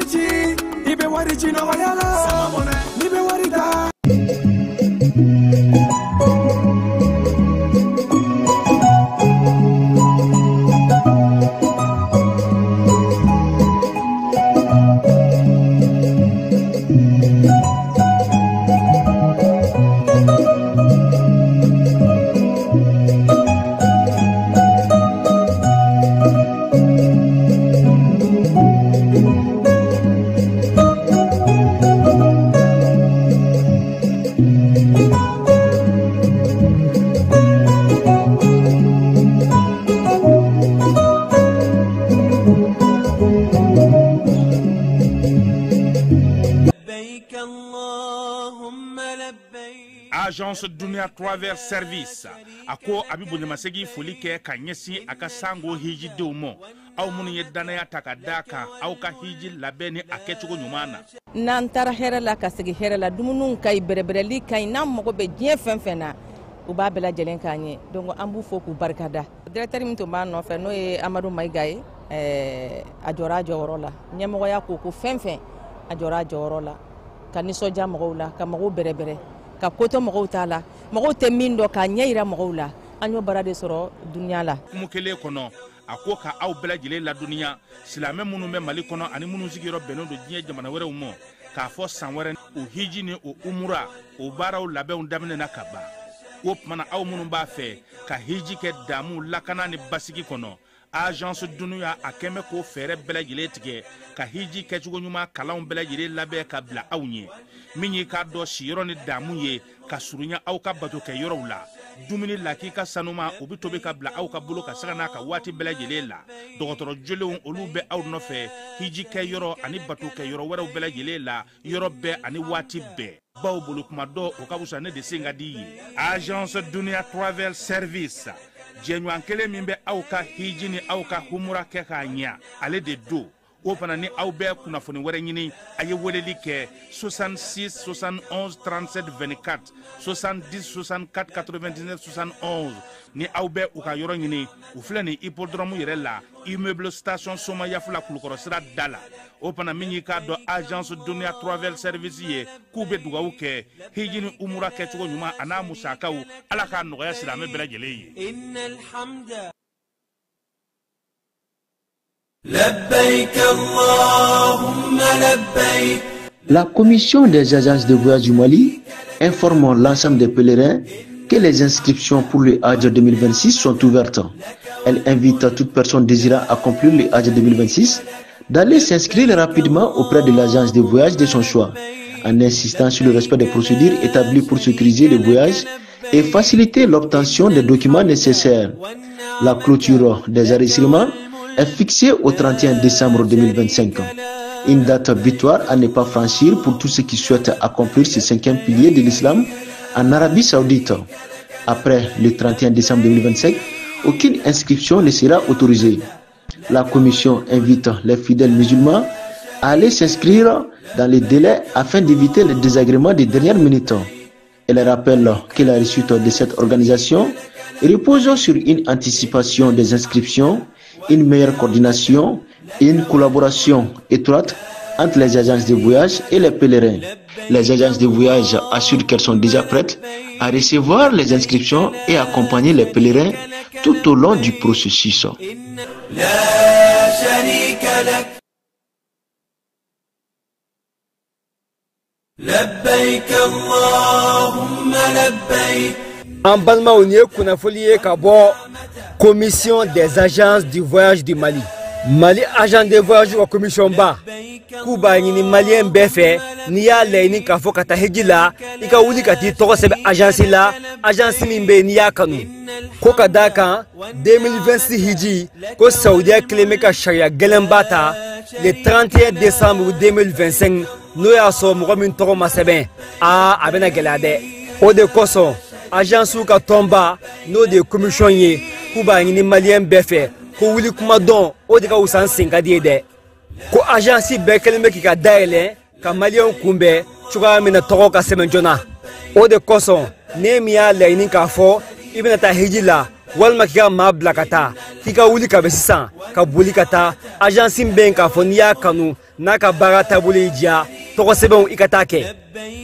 warichi ibe warichi no wayala samamone nibe warida. Agence Dunia Travers Service ako abibu nyamasegi folike kanyesi akasango hiji deumo au munu yedana takadaka au ka hiji labeni akechugo nyumana nantara hera la kasegi hera la dumunun kay berebereli kay nam moko be dien fenfena u ba bela jelen kanye donc ambu foku barkada directeur minto ma no fe no e Amadou Maïgaye ajora jorola nyamo ya ko fenfen ajora jorola kaniso jamola kamago berebere ka koto mogo tala mogo te mindo ka nyeira mogo la anyo barade soro dunya la kumukele kono akoka au bela jele la dunya silame munu me mali kono ani munu sigiro beno do diye jamana were umo ka fo sanwere o hiji ni o umura o baraw labe on damne na kaba o mana au munu ba fe ka hiji ke damu lakana ni basiki kono agence dunya akeme ko fere bela jele tige ka hiji ke chugo nyuma kala on bela jele labe ka bla awnye minyi ka do shiro ni damu ye ka surunya au ka bato ke yoro la dumuni la ki ka sanuma obi tobe ka bla au ka bulo ka sagana ka wati bela jele la dogotoro jole olu be au no fe hiji ke yoro ani bato ke yoro wera bela jele la yoro be ani wati be bawo bulu kuma do o ka busa ne de singa di agence Dunia Travel Service jenyu ankele mimbe au ka hiji ni au ka humura ke ka nya ale de do o pana ni aw be kuna foni were nyini aye weleli ke 66 71 37 24 70 64 99 71 ni aw be u ka yoro nyini u flani hippodrome yere la immeuble station soma yafula kulukoro sira dala o pana minyi ka do agence Dunia Travel Service ye kube dugawu ke hijini umura ke chugo nyuma ana musakaw ala ka noya sira me bela jele ye innal hamda labbaik Allahumma labbaik. La commission des agences de voyage du Mali informe l'ensemble des pèlerins que les inscriptions pour le Hajj 2026 sont ouvertes. Elle invite toute personne désirant accomplir le Hajj 2026 d'aller s'inscrire rapidement auprès de l'agence de voyage de son choix, en insistant sur le respect des procédures établies pour sécuriser le voyage et faciliter l'obtention des documents nécessaires. La clôture des enregistrements est fixée au 31 décembre 2025. Une date butoir à ne pas franchir pour tous ceux qui souhaitent accomplir ce 5e pilier de l'islam en Arabie Saoudite. Après le 31 décembre 2025, aucune inscription ne sera autorisée. La commission invite les fidèles musulmans à aller s'inscrire dans les délais afin d'éviter les désagréments des dernières minutes. Elle rappelle que la réussite de cette organisation repose sur une anticipation des inscriptions, une meilleure coordination et une collaboration étroite entre les agences de voyage et les pèlerins. Les agences de voyage assurent qu'elles sont déjà prêtes à recevoir les inscriptions et accompagner les pèlerins tout au long du processus. En Balma kuna folie kabo commission des agences du voyage du Mali. Mali agent de voyage wa commission ba. Kuba ni malien befe ni ya leini ka fo kata hejila ika wuli kati to sebe agence la agence mimbe ni ya kanu. Ko kadaka 2026 hiji ko Saudiya kleme ka sharia gelembata le 31 décembre 2025 no ya so mo min to ma sebe abena gelade o de koso agence ka tomba no de commission ye kuba ni malien befe ko wuli kuma don o de ka usan singa de ko agence be kelme ki ka daile ka malien kumbe chuga mina to ka semen jona o de koso ne miya leini ka fo ibna ta hijila walma ki ma blakata ki ka wuli ka besisan ka buli kata agence in bɛ k'a fɔ n'i y'a kanu n'a ka baara taabolo y'i diya tɔgɔ sɛbɛnw i ka taa kɛ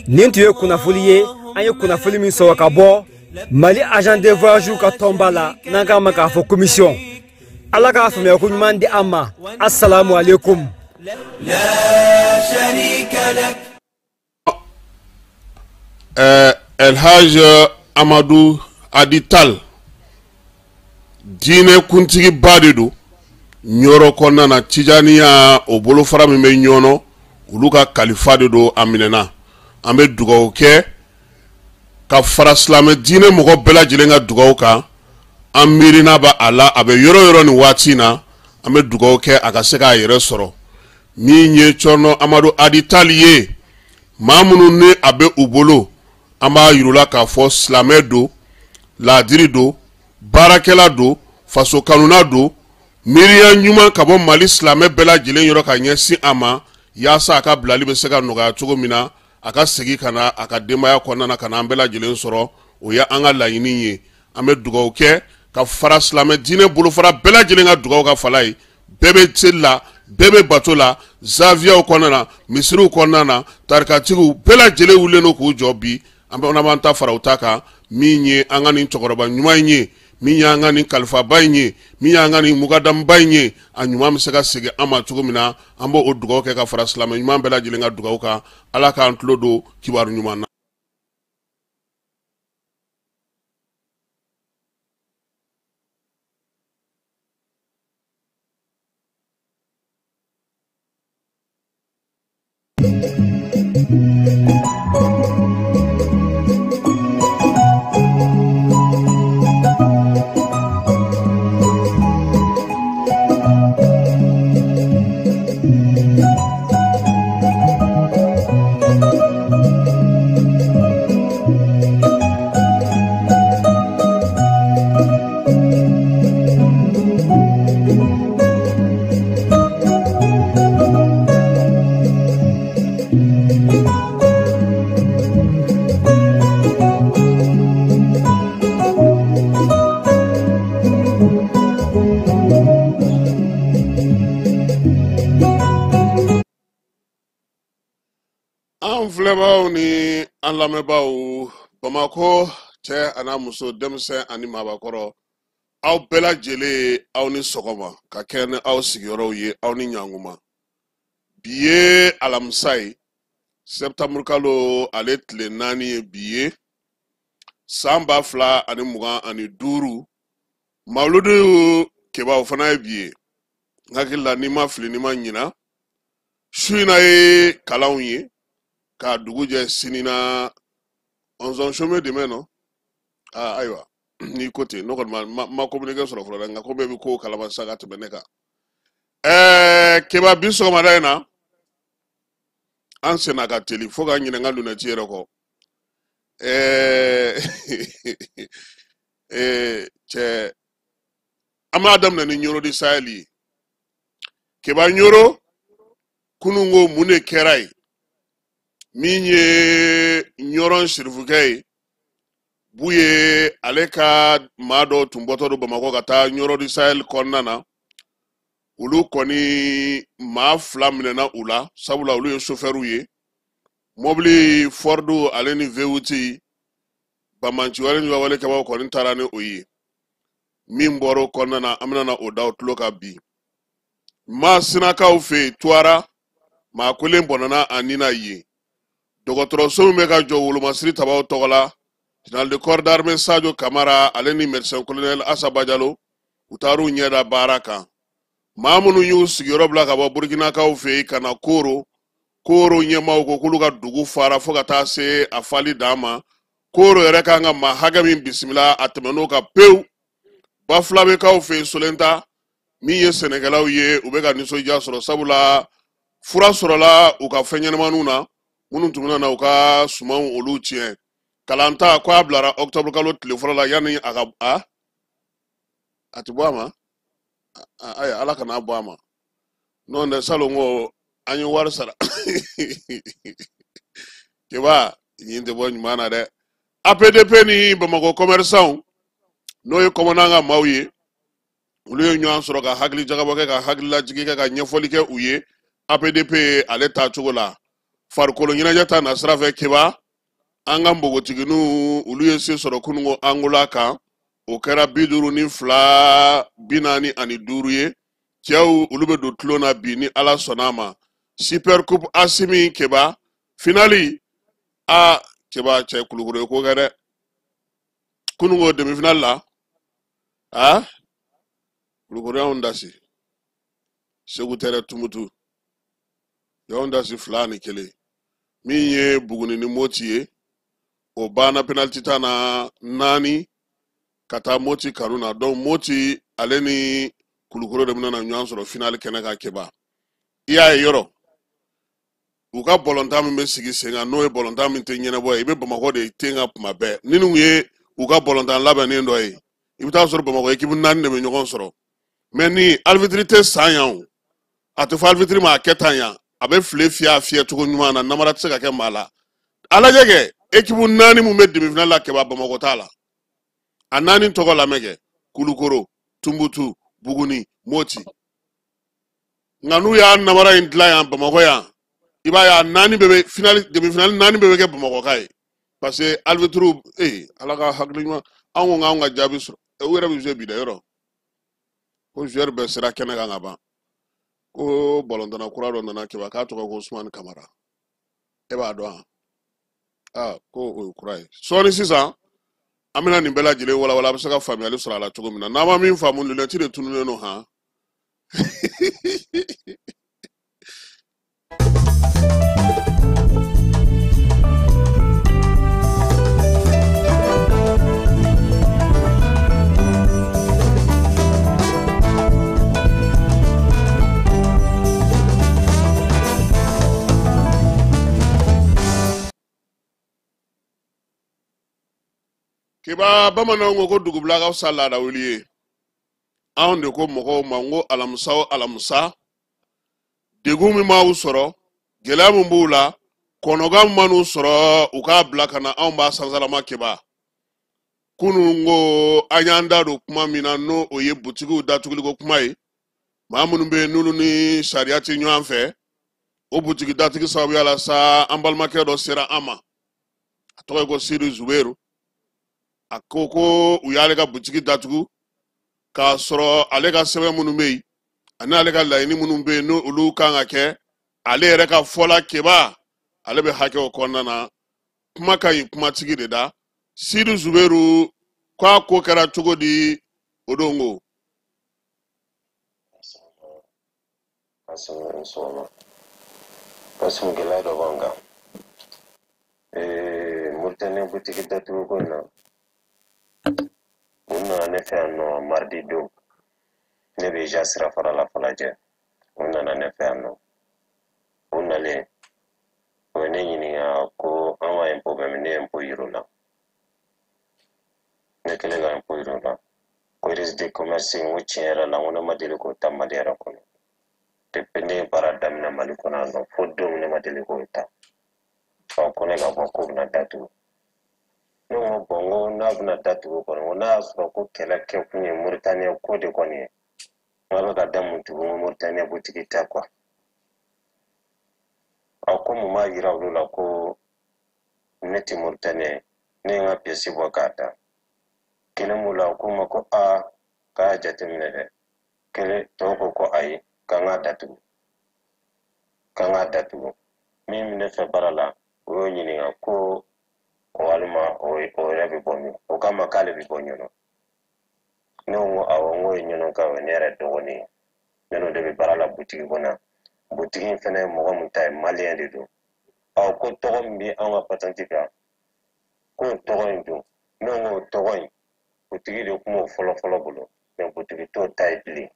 nin tun ye kunnafoni ye an ye kunnafoni min sɔrɔ ka bɔ Mali agent de voyage ka tɔnba la n'an k'a ma k'a fɔ commission ala k'a faamuya ko ɲuman di an ma assalamu alaikum El Haj Amadou Adital diinɛ kuntigi ba de don ɲɔrɔ kɔnɔna na Tijaniya o bolofara min bɛ ɲɔnɔ olu ka kalifa de don a minɛna an bɛ dugawu kɛ ka fara silamɛ diinɛ mɔgɔ bɛɛ lajɛlen ka dugawu kan an miirina b'a a la a bɛ yɔrɔ yɔrɔ nin waati na an bɛ dugawu kɛ a ka se k'a yɛrɛ sɔrɔ min ye Cɔrɔnɔ Amadu Adital ye maa minnu ni a bɛ u bolo an b'a yirula k'a fɔ silamɛ don laadiri don baarakɛla don faso kanuna don miiriya ɲuman ka bɔ Mali silamɛ bɛɛ lajɛlen yɔrɔ ka ɲɛsin a ma yaasa a ka bilali bɛ se ka nɔgɔya cogo min na a ka segin ka na a ka denbaya kɔnɔna ka na an bɛɛ lajɛlen sɔrɔ o ye an ka laɲini ye an bɛ dugawu kɛ ka fara silamɛ diinɛ bolofara bɛɛ lajɛlen ka dugawu ka fala ye bɛɛ bɛ seli la bɛɛ bɛ bato la zaviyaw kɔnɔna na misiriw kɔnɔna na tarikatigiw bɛɛ lajɛlen wulilen don k'u jɔ bi an b'an ta fara u ta kan min ye an ka nin cɛkɔrɔba ɲuman in ye min ye an ka nin kalifaba in ye min ye an ka nin mukadamba in ye a ɲuman bɛ se ka segin an ma cogo min na an b'o dugawu kɛ ka fara silamɛ ɲuman bɛɛ lajɛlen ka dugawu kan ala k'an tulo don kibaru ɲuman na. Ni an lamɛnbaaw Bamako cɛ ani muso denmisɛn ani maabakɔrɔ aw bɛɛ lajɛlen aw ni sɔgɔma ka kɛ ni aw sigiyɔrɔw ye aw ni ɲankuma bi ye alamisa ye septembre kalo ale tile 4 ye bi ye san 2025 mawludu kebaw fana ye bi ye n hakili la ni ma fili ni ma ɲina su in na ye kalanw ye ka dugu jɛ sini na 11 chômé demain non ayiwa ni côté no kɔni ma communiqué sɔrɔ fɔlɔ nka ko bɛɛ bɛ ko kalama sa ka tɛmɛ ne kan keba bi sɔgɔmada in na an senna ka teli fo ka ɲininka lunɛti yɛrɛ kɔ cɛ an b'a daminɛ ni ɲoro di saheli ye keba ɲoro kunun ko mun de kɛra ye min ye ɲɔrɔn sirifukɛ ye bu ye ale ka maa dɔw tun bɔtɔ don Bamakɔ ka taa ɲɔrɔ di sahel kɔnɔna na olu kɔni maa 2 minɛna u la sabula olu ye chauffeur ye mobili Ford ale ni V8 bamanci wale ɲuman wale kɛbaw kɔni taara ni o ye min bɔra kɔnɔna na an bɛna o da o tulo kan bi maa sinakaw fɛ Tuara maa kolen bɔnna a nina ye dɔgɔtɔrɔso min bɛ ka jɔ wolomasiri tabaw tɔgɔ la général de corps d'armée Sadio Kamara ale ni médecin colonel Asaba Jalo u taar'u ɲɛda baara kan maa minnu y'u sigiyɔrɔ bila ka bɔ Burkinakaw fɛ yen ka na Koro ɲɛmaaw ko k'olu ka dugu fara fo ka taa se a fali dan ma Koro yɛrɛ kan ka maa hakɛ min bisimila a tɛmɛn'o kan pewu Bafulabekaw fɛ yen Solenta min ye sɛnɛkɛlaw ye u bɛ ka nisɔndiya sɔrɔ sabula fura sɔrɔla u ka fɛn ɲɛnɛmaniw na minnu tun bɛna na u ka sumanw olu tiɲɛ kalanta ko a bilara octobre kalo tile fɔlɔ la yanni a ka a ti bɔ a ma ayi ala kana bɔ a ma n'o tɛ salon ko an ye wari sara keba yin tɛ bɔ ɲuman na dɛ APDP ni Bamakɔ commerçants n'o ye kɔmɔnnan ka maaw ye olu ye ɲɔgɔn sɔrɔ ka hakili jagabɔ kɛ ka hakililajigi kɛ ka ɲɛfɔli kɛ u ye APDP ale tacogo la farikolo ɲɛnajɛ ta na sira fɛ Keba an ka npogotigininw olu ye se sɔrɔ kunungo Angola kan o kɛra 52 45 ye cɛw olu bɛ don tulo na bi ni Ala sɔnna ma Super Coupe Asimi Keba finali Keba cɛ Kulukoro ye ko kɛ dɛ kunungo demi final la Kulukoro y'anw dasi Segu tɛrɛ Tumutu y'anw dasi 2-1 min ye Buguni ni Moti ye o banna penalty ta na 4 ka taa Moti kanu na donc Moti ale ni Kulukoro de bɛna ɲɔgɔn sɔrɔ finali kɛnɛ ka Keba i y'a ye yɔrɔ u ka bɔlɔntan min bɛ sigi sen kan n'o ye bɔlɔntan min tɛ ɲɛnabɔ ye i bɛ Bamakɔ de ten ka kuma bɛɛ ni ninnu ye u ka bɔlɔntan labɛnnen dɔ ye i bɛ taa sɔrɔ Bamakɔ équipe 4 de bɛ ɲɔgɔn sɔrɔ mais ni arbitre tɛ san yan o a tɛ fɔ arbitre ma a kɛ tan yan a bɛ file fiyɛ cogo ɲuman na namara tɛ se ka kɛ maa la a lajɛ kɛ équipe 4 min bɛ demi final la Keba Bamakɔ t'a la a 4 tɔgɔ lamɛn kɛ Kulukoro Tumutu Buguni Moti nka n'u y'a namara in dilan yan Bamakɔ yan i b'a ye a 4 bɛɛ bɛ demi final 4 bɛɛ bɛ kɛ Bamakɔ ka ye parce que arbitre Ala ka hakili ɲuman anw ko k'anw ka jaabi sɔrɔ u yɛrɛ bɛ jouer bi da yɔrɔ ko joueur bɛɛ sera kɛnɛ kan ka ban ko bɔlɔntana kura dɔ nana Keba k'a tɔgɔ ko Usumani Kamara e b'a dɔn ko o ye kura ye sɔɔni sisan an bɛna nin bɛɛ lajɛlen walawala a bɛ se ka faamuyali sɔrɔ a la cogo min na n'an ma min faamu lunette de tununnen don han Keba bamananw ko dugubila ka fisa laada wuli ye anw de ko mɔgɔw ma n ko alamisa o alamisa degun min b'aw sɔrɔ gɛlɛya min b'u la kɔnɔgan min man'u sɔrɔ u k'a bila ka na anw b'a sansalama Keba kunun ko an y'an da don kuma min na n'o o ye butigiw datuguliko kuma ye maa minnu bɛ yen n'olu ni sariya tɛ ɲɔgɔn fɛ o butigi datigi sababuya la sa an balimakɛ dɔ sera an ma a tɔgɔ ye ko Sidi Zubairu a ko u y'ale ka butigi datugu k'a sɔrɔ ale ka sɛbɛn minnu bɛ yen ani ale ka laɲini minnu bɛ yen n'olu kan ka kɛ ale yɛrɛ ka fɔla Keba ale bɛ hakɛ o kɔnɔna na kuma ka ɲi kumatigi de da Sidi Zubairu k'a ko kɛra cogo di o don ko Kasum gɛlɛya dɔ b'an kan Mauritanie butigi datugu ko in na u nana ne fɛ yan nɔ mardi don ne bɛ ja sira fara la Falajɛ u nana ne fɛ yan nɔ u nalen o ye ne ɲininka ko an ka impôt bɛ min ne ye impôt yir'u la ne kɛlen ka impôt yir'u la ko registre de commerce n ko tiɲɛ yɛrɛ la n ko ne ma deli k'o ta Mali yɛrɛ kɔnɔ depuis ne ye baara daminɛ Mali kɔnɔ yan nɔ fo don ne ma deli k'o ta ko ne ka bɔ ko bɛna datugu ne ko bon n ko n'a bɛna datugu kɔni ko n'a y'a sɔrɔ ko kɛlɛ kɛ kun ye Mauritanie ko de kɔni ye n bɛ ka da mun tugun n ko Mauritanie butigi tɛ quoi ko mun b'a yira olu la ko ne tɛ Mauritanie ne ye n ka pièce bɔ k'a da kelen b'u la ko n ma ko k'a jateminɛ dɛ kelen tɔw ko ayi k'an k'a datugu min bɛ ne fɛ baara la o y'o ɲininka ko walima o yɛrɛ bɛ bɔ min o k'a ma k'ale bɛ bɔ ɲɔnɔ ne ko awɔ n ko ye ɲɔnɔ ka o ye ne yɛrɛ dɔgɔnin ye ne n'o de bɛ baara la butigi kɔnɔ butigi in fana ye mɔgɔ min ta ye maliyɛn de don ko tɔgɔ min bɛ an ka patante kan k'o tɔgɔ in don ne ko o tɔgɔ in butigi de kun b'o fɔlɔ bolo mɛ butigi t'o ta ye bilen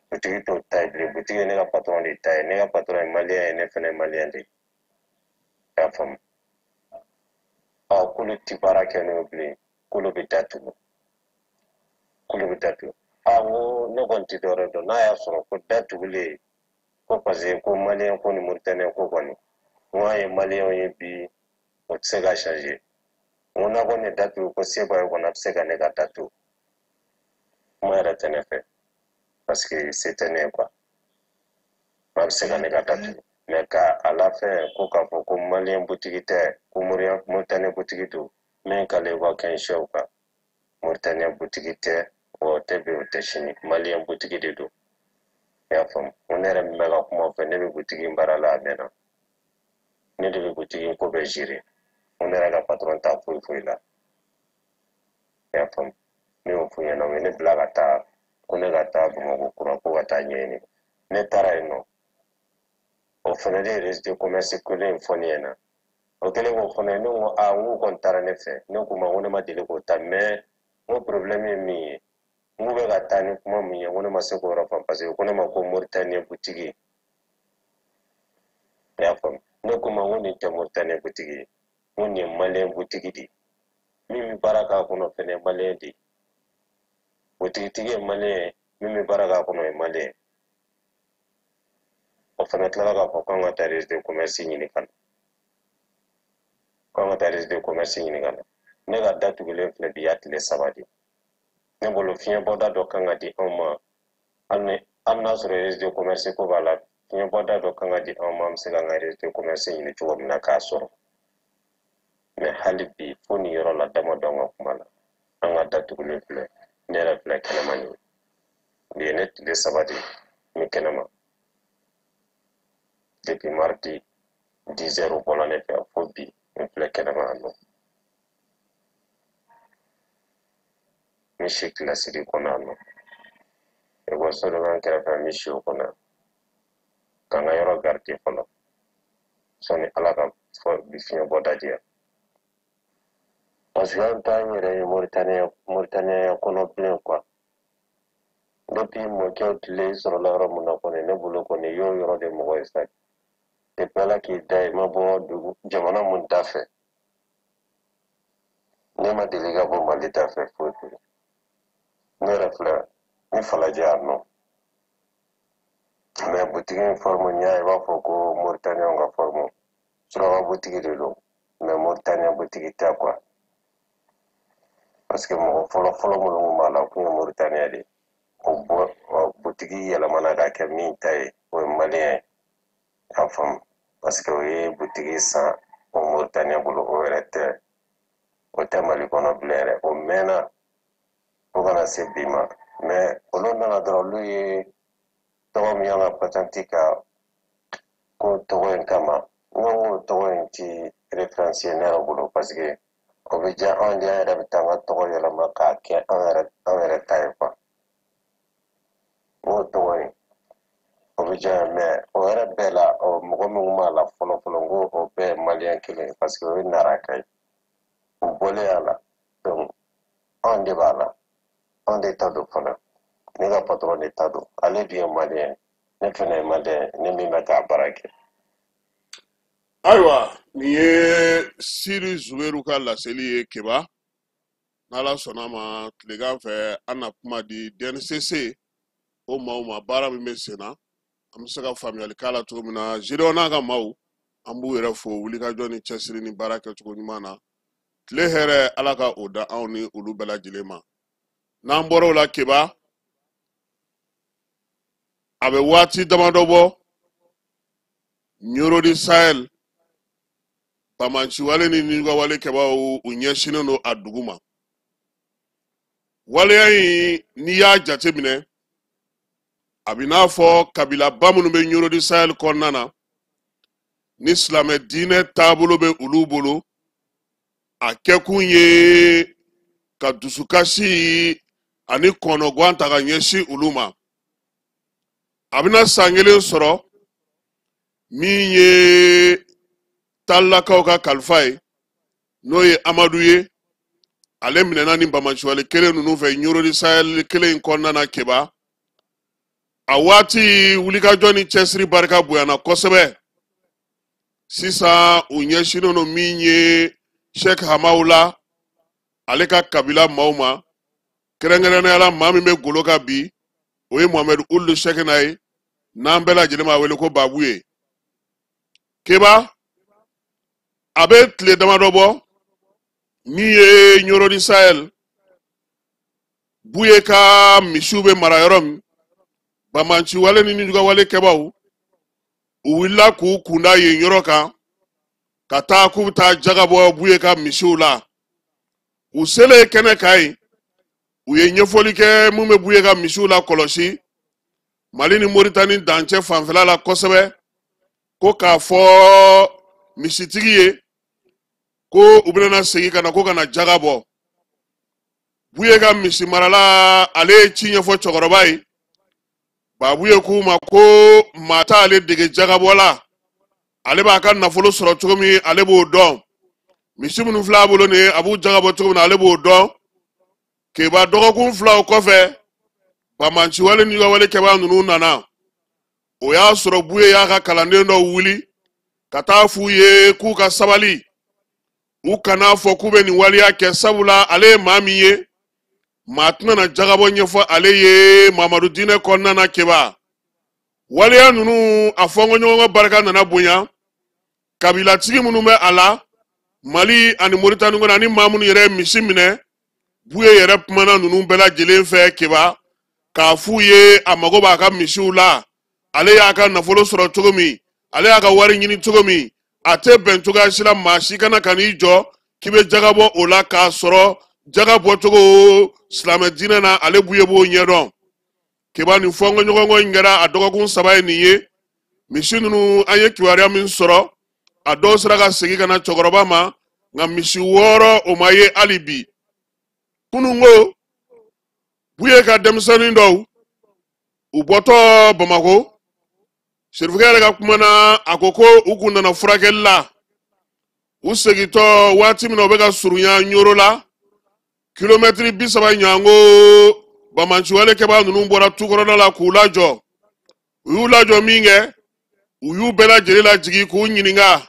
butigi ye ne ka patron de ta ye ne ka patron ye maliyɛn ye ne fana ye maliyɛn de ye i y'a faamu k'olu tɛ baara kɛ n'o bilen k'olu bɛ datugu n ko ne kɔni tɛ dɔwɛrɛ dɔn n'a y'a sɔrɔ ko datugulen ko parce que ko maliyɛn ko ni Mauritaniens ko kɔni n ko an ye maliyɛnw ye bi o tɛ se ka changer n ko n'a kɔni ye datugu ko se b'a ye kɔni a bɛ se ka ne ka datugu kuma yɛrɛ tɛ ne fɛ parce que se tɛ ne quoi maa bɛ se ka ne ka datugu mais ka a la fɛn ko k'a fɔ ko maliyɛn butigi tɛ ko Mauritanie butigi don min kale wa 15 sɛw kan Mauritanie butigi tɛ o tɛ bi o tɛ sini maliyɛn butigi de don i y'a faamu ne yɛrɛ min bɛ ka kuma fɛ ne bɛ butigi in baara la a mɛnna ne de bɛ butigi in ko bɛɛ gérer ne yɛrɛ ka patron t'a foyi foyi la i y'a faamu ne y'o f'u ɲɛna u ye ne bila ka taa ko ne ka taa Bamakɔ kura ko ka taa ɲɛɲini ne taara yen nɔ o fana de ye registre de commerce kelen in fɔ ne ɲɛna o kɛlen k'o fana ne ko n k'u kɔni taara ne fɛ ne k'u ma ko ne ma deli k'o ta mais n ko problème ye min ye n k'u bɛ ka taa ni kuma min ye ko ne ma se k'o yɔrɔ faamu parce que ko ne ma ko Mauritanie butigi i y'a faamu ne k'u ma ko nin tɛ Mauritanie butigi ye ko nin ye maliyɛn butigi de ye min bɛ baara k'a kɔnɔ fɛnɛ ye maliyɛn de ye butigitigi ye maliyɛn ye min bɛ baara k'a kɔnɔ ye maliyɛn ye o fana tilala k'a fɔ k'an ka taa registre de commerce ɲini ka na k'an ka taa registre de commerce ɲini ka na ne ka datugulen filɛ bi y'a tile 3 de ne bolo fiɲɛbɔda dɔ kan ka di anw ma hali n'a sɔrɔ registre de commerce ko b'a la fiɲɛbɔda dɔ kan ka di anw ma an bɛ se k'an ka registre de commerce ɲini cogo min na k'a sɔrɔ mais hali bi fo nin yɔrɔ la damadɔ an ka kuma la an ka datugulen filɛ ne yɛrɛ filɛ kɛnɛma nin nin ye ne tile 3 de n bɛ kɛnɛma depuis mardi 10 heures o bɔra ne fɛ fo bi n filɛ kɛnɛma yan nɔ n si kilasiri kɔnɔ yan nɔ ekɔliso dɔ b'an kɛrɛfɛ n bɛ si o kɔnɔ ka n ka yɔrɔ garder fɔlɔ sɔnni ala ka bi fiɲɛbɔda di yan parce que an t'an yɛrɛ ye Mauritanie kɔnɔ bilen quoi depuis mɔkɛw tile sɔrɔla yɔrɔ min na kɔni ne bolo kɔni y'o yɔrɔ de mɔgɔ ye sa depuis ala k'i da i ma bɔ jamana mun da fɛ ne ma deli ka bɔ Mali da fɛ foyi foyi ne yɛrɛ filɛ ni Falajɛ yan nɔ mais butigi in forme n y'a ye i b'a fɔ ko Mauritanienw ka forme suraka butigi de don mais Mauritaniens butigi tɛ quoi parce que mɔgɔ fɔlɔ minnu kun b'a la o kun ye Mauritaniens de ye o butigi yɛlɛmana ka kɛ min ta ye o ye maliyɛn ye y'a faamu parce que o ye butigi san o Mauritaniens bolo o yɛrɛ tɛ o tɛ Mali kɔnɔ bilen yɛrɛ o mɛnna fo kana se bi ma mais olu nana dɔrɔn olu ye tɔgɔ min y'an ka patente ka ko tɔgɔ in kama n ko tɔgɔ in ti référence ye ne yɛrɛ bolo parce que o bɛ diya anw de an yɛrɛ bɛ taa an ka tɔgɔ yɛlɛma k'a kɛ an yɛrɛ ta ye quoi n ko tɔgɔ in o bɛ diya mais o yɛrɛ bɛɛ la mɔgɔ min b'a la fɔlɔ n ko o bɛɛ ye maliyɛn kelen ye parce que o ye naraka ye u bɔlen a la donc anw de b'a la anw de ta don fana ne ka patron de ta don ale dun ye maliyɛn ne fana ye maliyɛn ne min bɛ k'a baara kɛ ayiwa nin ye Siri Zubairu ka laseli ye Keba n'ala sɔnna ma tilegan fɛ an na kuma di DNCC o maaw ma baara min bɛ sen na an bɛ se ka faamuyali k'a la cogo min na Gédéon n'a ka maaw an b'u yɛrɛ fo wulikajɔ ni cɛsiri ni baara kɛcogo ɲuman na tile hɛrɛ ala ka o da anw ni olu bɛɛ lajɛlen ma n'an bɔra o la Keba a bɛ waati damadɔ bɔ Nioro du Sahel Bamanciwale ni Nigawale Kebaw u ɲɛsinnen don a dugu ma waleya in n'i y'a jate minɛ a bɛ n'a fɔ kabilaba minnu bɛ Nioro du Sahel kɔnɔna na ni silamɛ diinɛ taabolo bɛ olu bolo a kɛkun ye ka dusukasi ani kɔnɔguwan ta ka ɲɛsin olu ma a bɛna san kelen sɔrɔ min ye Talakaw ka kalifa ye n'o ye Amadu ye ale minɛna ni Bamanciwale kelen ninnu fɛ Nioro du Sahel kelen in kɔnɔna na Keba a waati wulikajɔ ni cɛsiri barika bonyana kosɛbɛ sisan u ɲɛsinnen don min ye Sheikh Hamaw la ale ka kabila maaw ma kɛrɛnkɛrɛnnenya la maa min bɛ golo kan bi o ye Mohamed Ould Cheikhna ye n'an bɛɛ lajɛlen b'a wele ko Babu ye Keba a bɛ tile damadɔ bɔ min ye Nioro du Sahel buye ka misiw be mara yɔrɔ min bamanci wale ni juga wale kɛbaw u wulila k'u kunda yen yɔrɔ kan ka taa k'u bɛ taa jaga bɔ buye ka misiw la u selen kɛnɛ kan yen u ye ɲɛfɔli kɛ mun bɛ buye ka misiw la kɔlɔsi Mali ni Moritani dancɛ fanfɛla la kosɛbɛ ko k'a fɔ misitigi ye ko u bɛna segin ka na ko ka na jaga bɔ buye ka misi marala ale ye ci ɲɛfɔ cɛkɔrɔba ye babuye k'u ma ko maa t'ale dege jagabɔ la ale b'a ka nafolo sɔrɔ cogo min ale b'o dɔn misi minnu filɛ a bolo nin ye a b'u jagabɔ cogo min na ale b'o dɔn keba dɔgɔkun filaw kɔfɛ bamanci wale ni wale kɛba ninnu nana o y'a sɔrɔ buye y'a ka kalanden dɔ wuli ka taa f'u ye k'u ka sabali u kana fɔ k'u bɛ nin waliya kɛ sabula ale ye maa min ye maa tɛna na jagabɔ ɲɛfɔ ale ye Mamadu diinɛ kɔnɔna na keba waliya ninnu a fɔnkɔɲɔgɔn barika nana bonya kabilatigi minnu bɛ a la Mali ani Moritani kɔnɔ ani maa minnu yɛrɛ misi minɛ buye yɛrɛ kumana ninnu bɛɛ lajɛlen fɛ keba k'a f'u ye a mago b'a ka misiw la ale y'a ka nafolo sɔrɔ cogo min ale y'a ka wari ɲini cogo min a tɛ bɛn cogoya si la maa si kana ka n'i jɔ k'i bɛ jagabɔ o la k'a sɔrɔ jaga bɔcogo silamɛ diinɛ na ale buye b'o ɲɛdɔn keba nin fɔnkɔɲɔgɔnkɔ in kɛra a dɔgɔkun 3 ye nin ye misi ninnu an ye kibaruya min sɔrɔ a dɔw sera ka segin ka na cɛkɔrɔba ma nka misi 6 o ma ye hali bi kununko buye ka denmisɛnnin dɔw u bɔtɔ Bamako serifukɛ yɛrɛ ka kuma na a ko ko u kun nana furakɛli la u segintɔ waati min na u bɛ ka surunya Ɲoro la kilomɛtiri 30 ɲango bamanci wale kɛba ninnu bɔra tukɔrɔna la k'u lajɔ u y'u lajɔ min kɛ u y'u bɛɛ lajɛlen lajigi k'u ɲininka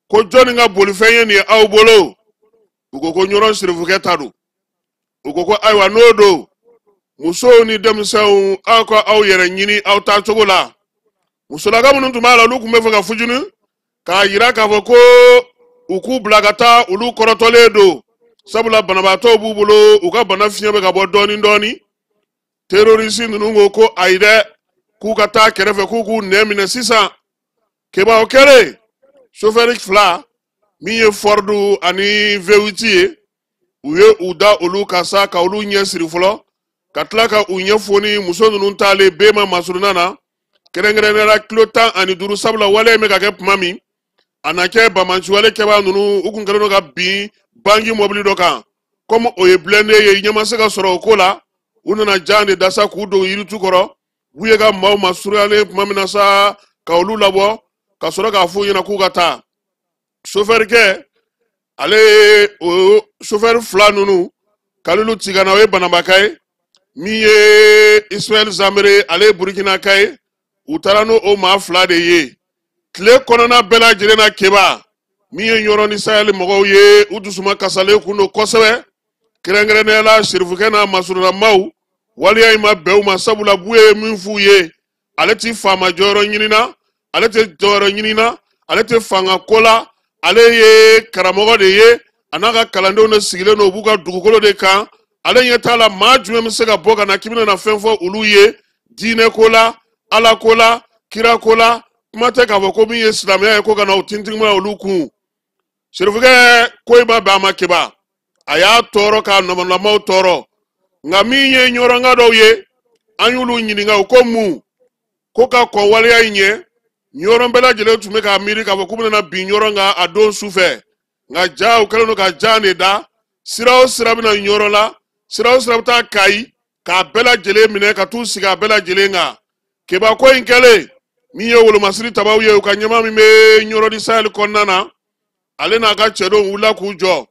ko jɔnni ka bolifɛn ye nin ye aw bolo u ko Ɲoro serifukɛ ta don u ko ayiwa n'o don musow ni denmisɛnw aw ka aw yɛrɛ ɲini aw taa cogo la musolaka minnu tun b'a la olu tun bɛ fɛ ka fujini k'a yira k'a fɔ ko u k'u bila ka taa olu kɔrɔtɔlen don sabula banabaatɔw b'u bolo u ka bana fiɲɛ bɛ ka bɔ dɔɔni dɔɔni terorisi ninnu ko ayi dɛ k'u ka taa kɛrɛfɛ k'u nɛ minɛ sisan keba o kɛlen sofɛri 2 min ye Ford ani V8 ye u ye u da olu ka sa ka olu ɲɛ siri fɔlɔ ka tila ka u ɲɛfoni muso ninnu taalen bema masuruna na kɛrɛnkɛrɛnnenya kilo 15 sabula wale in bɛ ka kɛ tuma min a na kɛ bamanci wale kɛba ninnu u kun kɛlen don ka bin bangi mobili dɔ kan komi o ye blende ye ɲɛ ma se ka sɔrɔ o ko la u nana jan de dasa k'u don yiritu kɔrɔ buye ka maaw ma surunyalen tuma min na sa ka olu labɔ ka sɔrɔ k'a f'u ɲɛna k'u ka taa sofɛrikɛ ale o sofɛri 2 ninnu kalilu tigana o ye banabaka ye min ye Ismaël Zamere ale Burkina ka ye u taara n'o maa 2 de ye tile kɔnɔna bɛɛ lajɛlen na keba min ye Ɲoro ni Sahel mɔgɔw ye u dusuma kasalen kun don kosɛbɛ kɛrɛnkɛrɛnnenya la serifukɛ n'a masurunamaw waliya in ma bɛn u ma sabula buye ye min f'u ye ale tɛ faama jɔyɔrɔ ɲinina ale tɛ jɔyɔrɔ ɲinina ale tɛ fanga ko la ale ye karamɔgɔ de ye a n'a ka kalandenw de sigilen don u b'u ka dugukolo de kan ale ɲɛ t'a la maa jumɛn bɛ se ka bɔ ka na k'i bɛna fɛn fɔ olu ye diinɛ ko la ala ko la kira ko la kuma tɛ k'a fɔ ko min ye silamɛya ye ko ka na o tintigima olu kun serifukɛ ko in ma bɛn a ma keba a y'a tɔɔrɔ k'a nɔmɔlamaw tɔɔrɔ nka min ye ɲɔrɔnka dɔw ye an y'olu ɲininka u ko mun ko ka kɔn waleya in ɲɛ ɲɔrɔn bɛɛ lajɛlen tun bɛ k'a miiri k'a fɔ k'u bɛna bin ɲɔrɔn kan a don su fɛ nka ja u kɛlen don ka jan de da sira o sira bɛna ɲɔrɔn la sira o sira bɛ taa Kayi k'a bɛɛ lajɛlen minɛ ka t'u sigi a bɛɛ lajɛlen kan keba ko in kɛlen min ye wolomasiri tabaw ye u ka ɲɛma min bɛ Ɲoro di Sahel kɔnɔna na ale n'a ka cɛdenw wulila k'u jɔ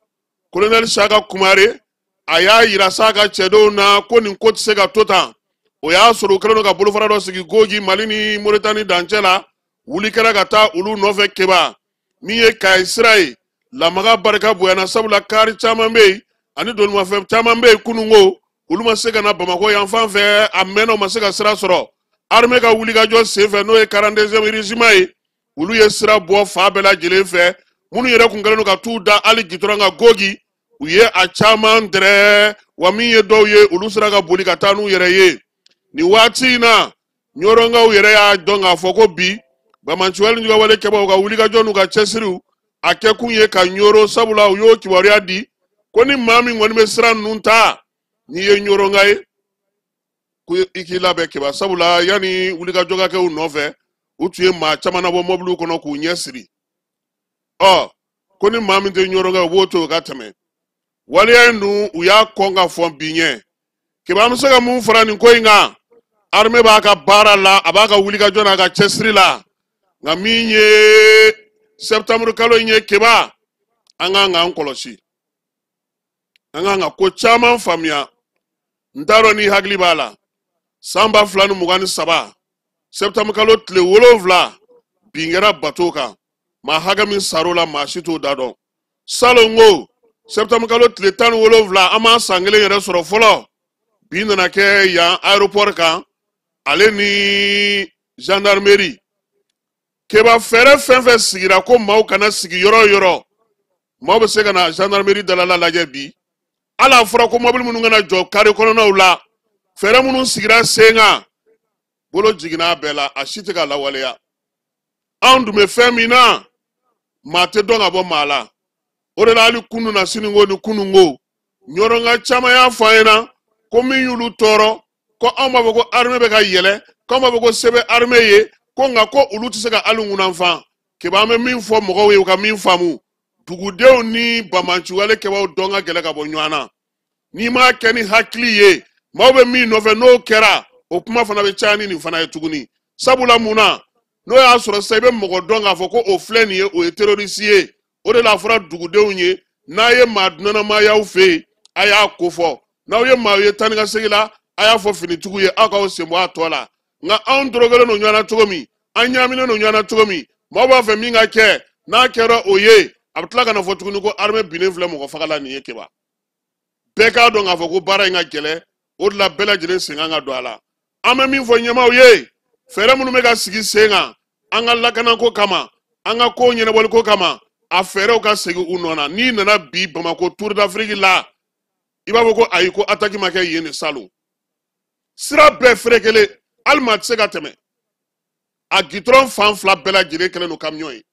kolonɛli Saka Kumare a y'a yira sa ka cɛdenw na ko nin ko tɛ se ka to tan o y'a sɔrɔ u kɛlen don ka bolofara dɔ sigi Gogi Mali ni Moritani dancɛ la wuli kɛra ka taa olu nɔfɛ keba min ye Kayi sira ye lamaga barika bonyana sabula kari caman bɛ yen ani donimafɛn caman bɛ yen kununko olu ma se ka na Bamako yan fan fɛ a mɛnna u ma se ka sira sɔrɔ armée ka wulikajɔ senfɛ n'o ye 42e régiment ye olu ye sira bɔ fa bɛɛ lajɛlen fɛ minnu yɛrɛ kun kɛlen don ka t'u da hali gitɔrɔn kan Gogi u ye a caman dɛrɛ wa min ye dɔw ye olu sera ka boli ka taa n'u yɛrɛ ye ni waati in na ɲɔrɔnkaw yɛrɛ y'a dɔn k'a fɔ ko bi Bamanciwale ni wale kɛbaaw ka wulikajɔ n'u ka cɛsiriw a kɛkun ye ka ɲɔrɔ sabula u y'o kibaruya di ko ni maa min kɔni bɛ sira ninnu ta n'i ye ɲɔrɔnka ye ko i k'i labɛn kiba sabula yanni wulikajɔ ka kɛ u nɔfɛ u tun ye maa caman nabɔ mɔbiliw kɔnɔ k'u ɲɛ siri ko ni maa min tɛ ɲɔrɔnka u b'o to u ka tɛmɛ waleya in dun u y'a kɔn ka fɔ bi ɲɛ kiba an bɛ se ka mun fara nin ko in kan armée b'a ka baara la a b'a ka wulikajɔ n'a ka cɛsiri la nka min ye septembre kalo in ye kiba an kan k'an kɔlɔsi an kan ka ko caman faamuya n t'a dɔn ni hakili b'a la san 2023 septembre kalo tile 7 bin kɛra bateau kan maa hakɛ min sar'o la maa si t'o da dɔn salon ko septembre kalo tile 17 an m'a san kelen yɛrɛ sɔrɔ fɔlɔ bin nana kɛ yan aéroport kan ale ni gendarmerie keba fɛrɛ fɛn fɛn sigira ko maaw kana sigi yɔrɔ o yɔrɔ maaw bɛ se ka na gendarmerie dalala lajɛ bi ala fɔra ko mobili minnu kana jɔ kare kɔnɔnaw la fɛrɛ minnu sigira sen kan bolo jiginna bɛɛ la a si tɛ ka lawaleya anw dun bɛ fɛn min na maa tɛ dɔn ka bɔ maa la o de la hali kunun na siniko ni kununko ɲɔrɔnka caman y'a fɔ an ɲɛna ko min y'olu tɔɔrɔ ko anw b'a fɔ ko armée bɛ ka yɛlɛ ko anw b'a fɔ ko se bɛ armée ye ko nka ko olu tɛ se ka hali ŋunanfan kiba an bɛ min fɔ mɔgɔw ye u ka min faamu dugudenw ni Bamanciwale kɛbaaw dɔn ka gɛlɛ ka bɔ ɲɔgɔn na n'i m'a kɛ ni hakili ye maaw bɛ min nɔfɛ n'o kɛra o kuma fana bɛ caya ni nin fana ye tuguni sabula mun na n'o y'a sɔrɔ sisan i bɛ mɔgɔ dɔn k'a fɔ ko o filɛ nin ye o ye terroriste ye o de la fɔra dugudenw ye n'a ye maa dunanama y'aw fɛ yen a y'a ko fɔ n'aw ye maa ye tan ni ka segin la a y'a fɔ finitigiw ye aw k'aw sen bɔ a tɔ la nka anw dorogelen don ɲɔgɔn na cogo min an ɲaaminen don ɲɔgɔn na cogo min maaw b'a fɛ min ka kɛ n'a kɛra o ye a bɛ tila ka na fɔ tuguni ko armée binnen filɛ mɔgɔ faga la nin ye kiba bɛɛ k'a dɔn k'a fɔ ko baara in ka gɛlɛ o de la bɛɛ lajɛlen sen kan ka don a la an bɛ min fɔ ɲɛmaaw ye fɛɛrɛ minnu bɛ ka sigi sen kan an ka lakanako kama an ka kow ɲɛnabɔliko kama a fɛɛrɛw ka segin u nɔ na n'i nana bi Bamako Tour d'Afrique la i b'a fɔ ko ayi ko attaque ma kɛ yen de salon sira bɛɛ ferekelen hali maa tɛ se ka tɛmɛ a gitɔrɔn fan fila bɛɛ lajɛlen kɛlen don camion ye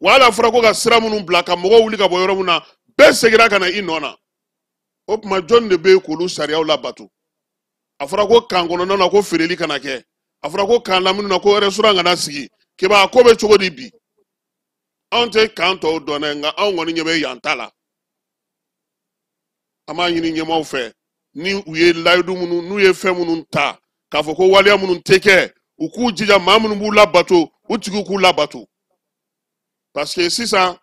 wa hali a fɔra ko ka sira minnu bila ka mɔgɔw wuli ka bɔ yɔrɔ min na bɛɛ seginna ka na i nɔ na o tuma jɔnni de bɛ yen k'olu sariyaw labato a fɔra ko kan kɔnɔna na ko feereli kana kɛ a fɔra ko kan lamini na ko restaurant kana sigi kiba ko bɛ cogo di bi anw tɛ kan tɔw dɔn dɛ nka anw kɔni ɲɛ bɛ yan ta la an b'a ɲini ɲɛmaaw fɛ ni u ye layidu minnu n'u ye fɛn minnu ta k'a fɔ ko waleya minnu tɛ kɛ u k'u jija maa minnu b'u labato u tigiw k'u labato parce que sisan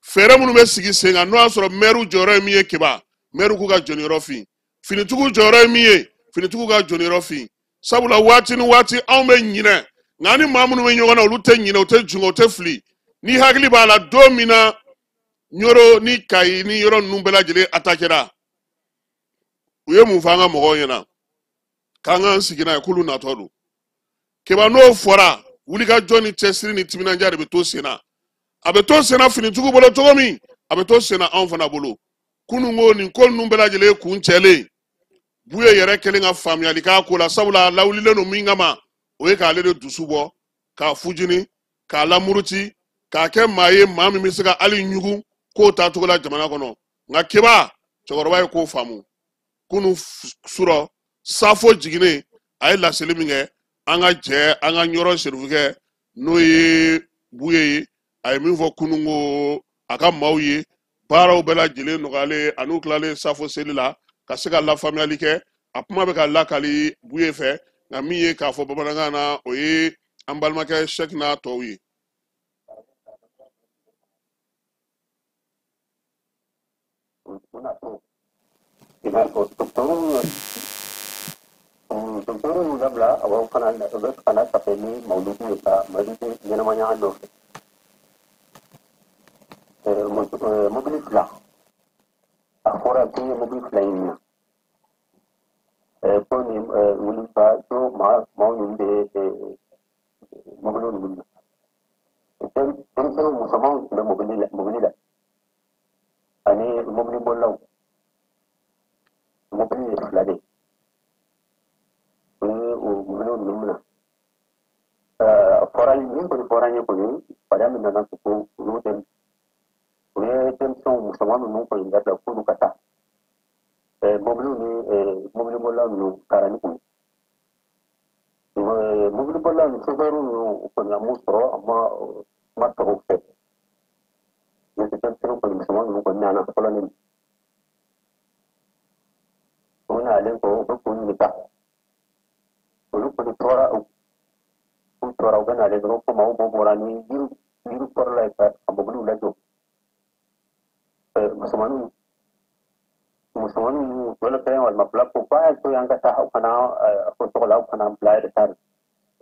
fɛɛrɛ minnu bɛ sigi sen kan n'o y'a sɔrɔ maire jɔyɔrɔ ye min ye kiba maire k'u ka jɔniyɔrɔ fin finitigiw jɔyɔrɔ ye min ye finitigiw ka jɔniyɔrɔ fin sabula waati ni waati anw bɛ ɲinɛ nka ni maa minnu bɛ ɲɔgɔn na olu tɛ ɲinɛ u tɛ jun u tɛ fili ni hakili b'a la don min na ɲɔrɔ ni kayi ni yɔrɔ ninnu bɛɛ lajɛlen atakera u ye mun fɔ an ka mɔgɔw ɲɛna k'an k'an sigi n'a ye k'olu natɔ don kiba n'o fɔra wulikajɔ ni cɛsiri ni timinandiya de bɛ to sen na a bɛ to sen na finitigiw bolo cogo min a bɛ to sen na anw fana bolo kununko nin ko ninnu bɛɛ lajɛlen kun cɛlen buye yɛrɛ kɛlen ka faamuyali k'a ko la sabula lawulilen don min kama o ye k'ale de dusu bɔ k'a fujini k'a lamuruti k'a kɛ maa ye maa min bɛ se ka hali ɲugu k'o ta cogo la jamana kɔnɔ nka kiba cɛkɔrɔba ye k'o faamu kunu surɔ safo jiginnen a ye laseli min kɛ an ka jɛ an ka ɲɔrɔ serifukɛ n'o ye buye ye a ye min fɔ kununko a ka maaw ye baaraw bɛɛ lajɛlen nɔgɔyalen a n'u tilalen safo seli la ka se ka lafaamuyali kɛ a kuma bɛ ka lakali buye fɛ nka min ye k'a fɔ bamanankan na o ye an balimakɛ Sɛki n'a tɔw ye. Doktoru dabla awal kana tapeni maududu ka maududu ɲɛnamaya nɔfɛ mobili fila a fɔra k'i ye mobili fila in minɛ ko nin wulika to maaw ninnu bɛ mobili ninnu na denmisɛnninw musomanw tun bɛ mobili la ani mobili bolilaw numna foranya ko foranya ko pada menana ko dem dem son musamman nun ko inda da kudu kata mobile bola nu karani ko mobile bola nu sobaru ko na musro amma matro fe ne tem tro ko musamman nun ko nana ko lanin ona alen ko ni ta ko tora tora gana le ko mau borani biru porla ta abulu la do musamman wala kaya wal mapla ko pa to yang kata kana ko to la kana play de tar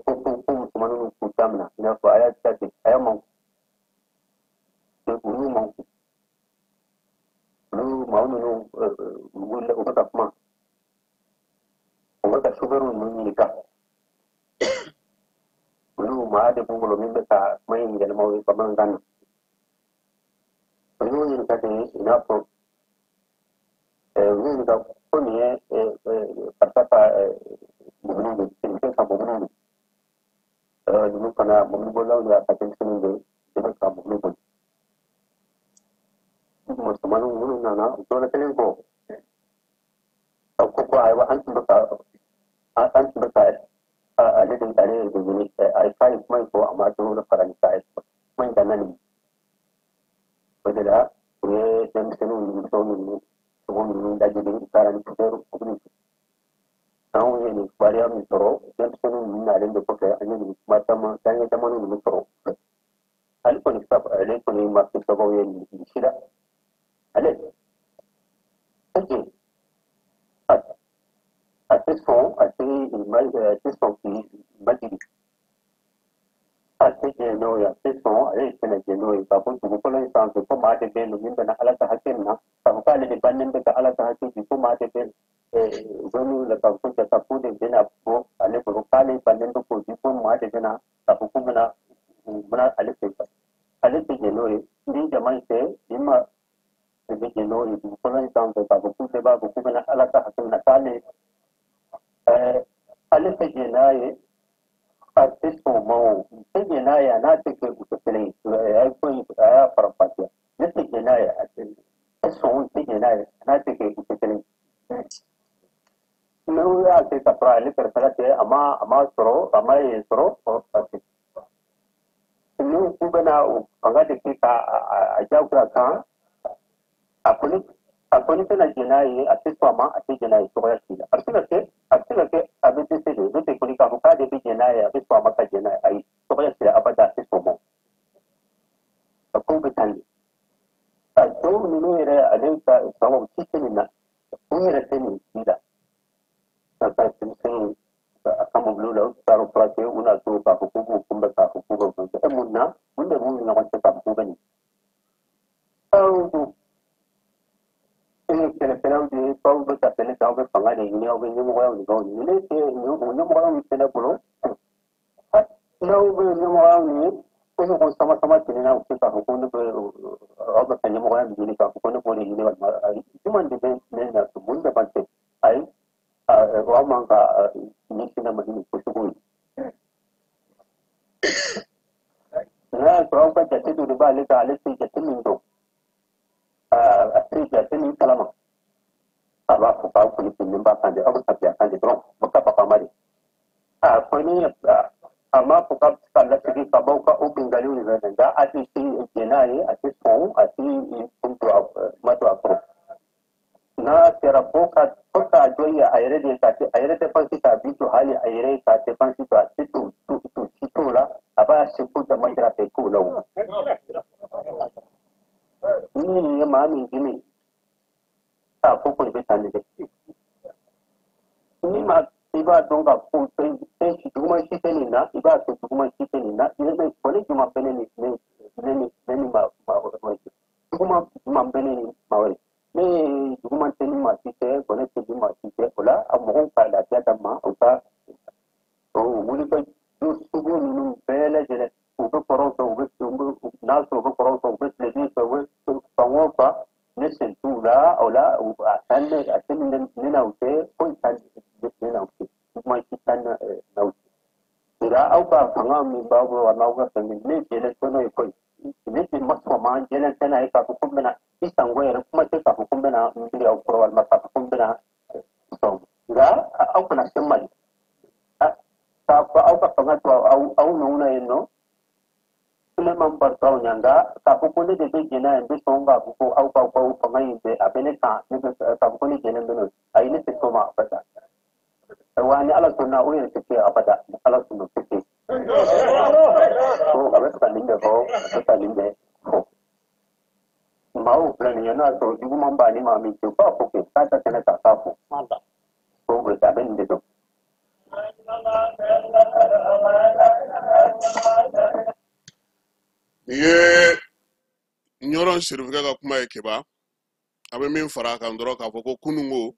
ko musamman ko tamna ina ko ayat ta ayam ko mau no wala ko ta ma ko ta sugaru ni ka ma de ko lo min ta mai ngel mau pamangan ni ka ni ina ko ini kita punya perkata begini, kita sama begini. Dulu karena begini bola udah kacang seminggu, kita sama begini. Teman-teman dulu nana, itu ada telingko. Aku ayah antum berkait, ada yang tadi begini, ayah saya main ko amat dulu peran saya, main kanan. Berbeda, punya jam seminggu tahun da jadi sekarang itu baru tahu ini varian mikro dan sebelum ada yang dipakai hanya macam tanya teman mikro ada pun masih sebagai yang tidak ada okey atas bagi atas jeno ya atas kena jeno apapun kalau insan tu mati ben mungkin bena ala hakim na kali di banding ke ala hakim itu mati ben zonu lepas pun tetap pun bena po ale ko kali banding tu itu mati bena tapi pun bena ale jeno ini zaman se lima jeno itu kalau insan tu tapi pun sebab pun bena ala hakim na kali ale jeno artis mau jenaya nanti ke usahakan itu ya perempuan nanti jenaya so jenaya nanti ke usahakan nu ya kita perlu terkait ama soro artis nu kubena angkat kita ajak kan aku ni pernah jenaya artis sama artis jenaya soalnya sih artinya ke abis itu teknik kamu kan dia jenaya habis apa maka jenaya ai soalnya tidak apa dah artis semua aku betul atau ni ada sama sistem ini rasanya tidak sampai sini kamu belum lalu taruh pelatih una tu aku kumba munna macam kamu bani Kalau di kau berkata ni kau berpangai ni awak ni orang ni kau ni orang ni kena puluh. Orang ni kau sama-sama kena nak kita hukum ni awak kena orang ni kau hukum ni boleh ni cuma dia ni nak sebut apa sih? Orang mangka ni kena macam kusubui. Kalau kau jadi tu balik si jadi minto. Asli jadi ni kalama. Abah kau kulit nimba kanje, aku tak biasa kanje terong, bukan apa mari. Kau ni ama kau kalau segi kabau kau ubin galu ni kan, ada si jenai, ada song, ada untuk matu apro. Na terapoka joya aire dia pasti tak bisu hali aire tak pasti tak situ lah. Abah sebut nama cerita teku lau. Ini mami ini. Aku pun bertanya dia. Ini iba dongga pun cuma kita ni na, iba cuma kita ni na. Ini boleh cuma beli ni cuma beli ni mawar. Ni cuma beli masih saya boleh beli masih saya pula. Amohon kalau dia ada mah, uta. Muli kan subuh minum bela je. Ubu korang tu, nas ubu korang tu, lagi tu, pangwa pa. Nesen tu lah, olah, asan ni nak usah, pun asan ni nak usah. Cuma kita auga fanga mi babu wa nauga sami ne jele tono iko ne ti maso ma jele tana ika kumbena isango ya kuma te ka kumbena mbili au pro wal masa kumbena so ga au kuna semali ta ko au ka fanga to au nuna eno le member to nyanga ka kumbene de jena ende songa ko au ka ko fanga inde abene ka ne ka kumbene jena beno ai ne te koma bata wani ala sunna uyin take abada ala sunna take ko abes kalinge ko kalinge ko mau plan yana to digu mamba ni mami to ko ko ta tena ta ko manda ko ko ta ben de to ye nyoron sirfuka ka kuma yake ba abe min fara kan doro ka foko kunungo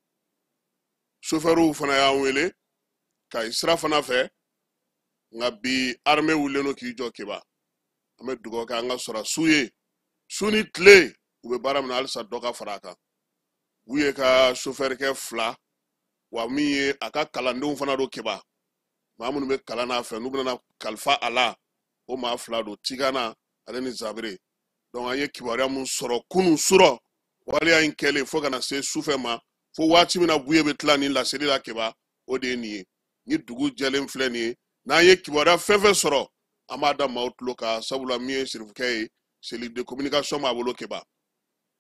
chauffeur fana ya wele ka isra fana fe nga bi armée wuleno ki jo keba ame dugo ka nga sora suye suni tle ube baram na alsa doka faraka wuye ka chauffeur ke fla wa miye aka kalando fana do keba mamun be kalana fe nubna na kalfa ala o ma fla do tigana aleni zabre donc aye kibara mun soro kunu suro wali ayin kele fo kana se soufe ma fo wati mina buye betla ni la seri la keba o de ni dugu jelen fleni na ye kibara fefe soro amada mautlo ka sabula miye sirfukay seli de communication ma bolo keba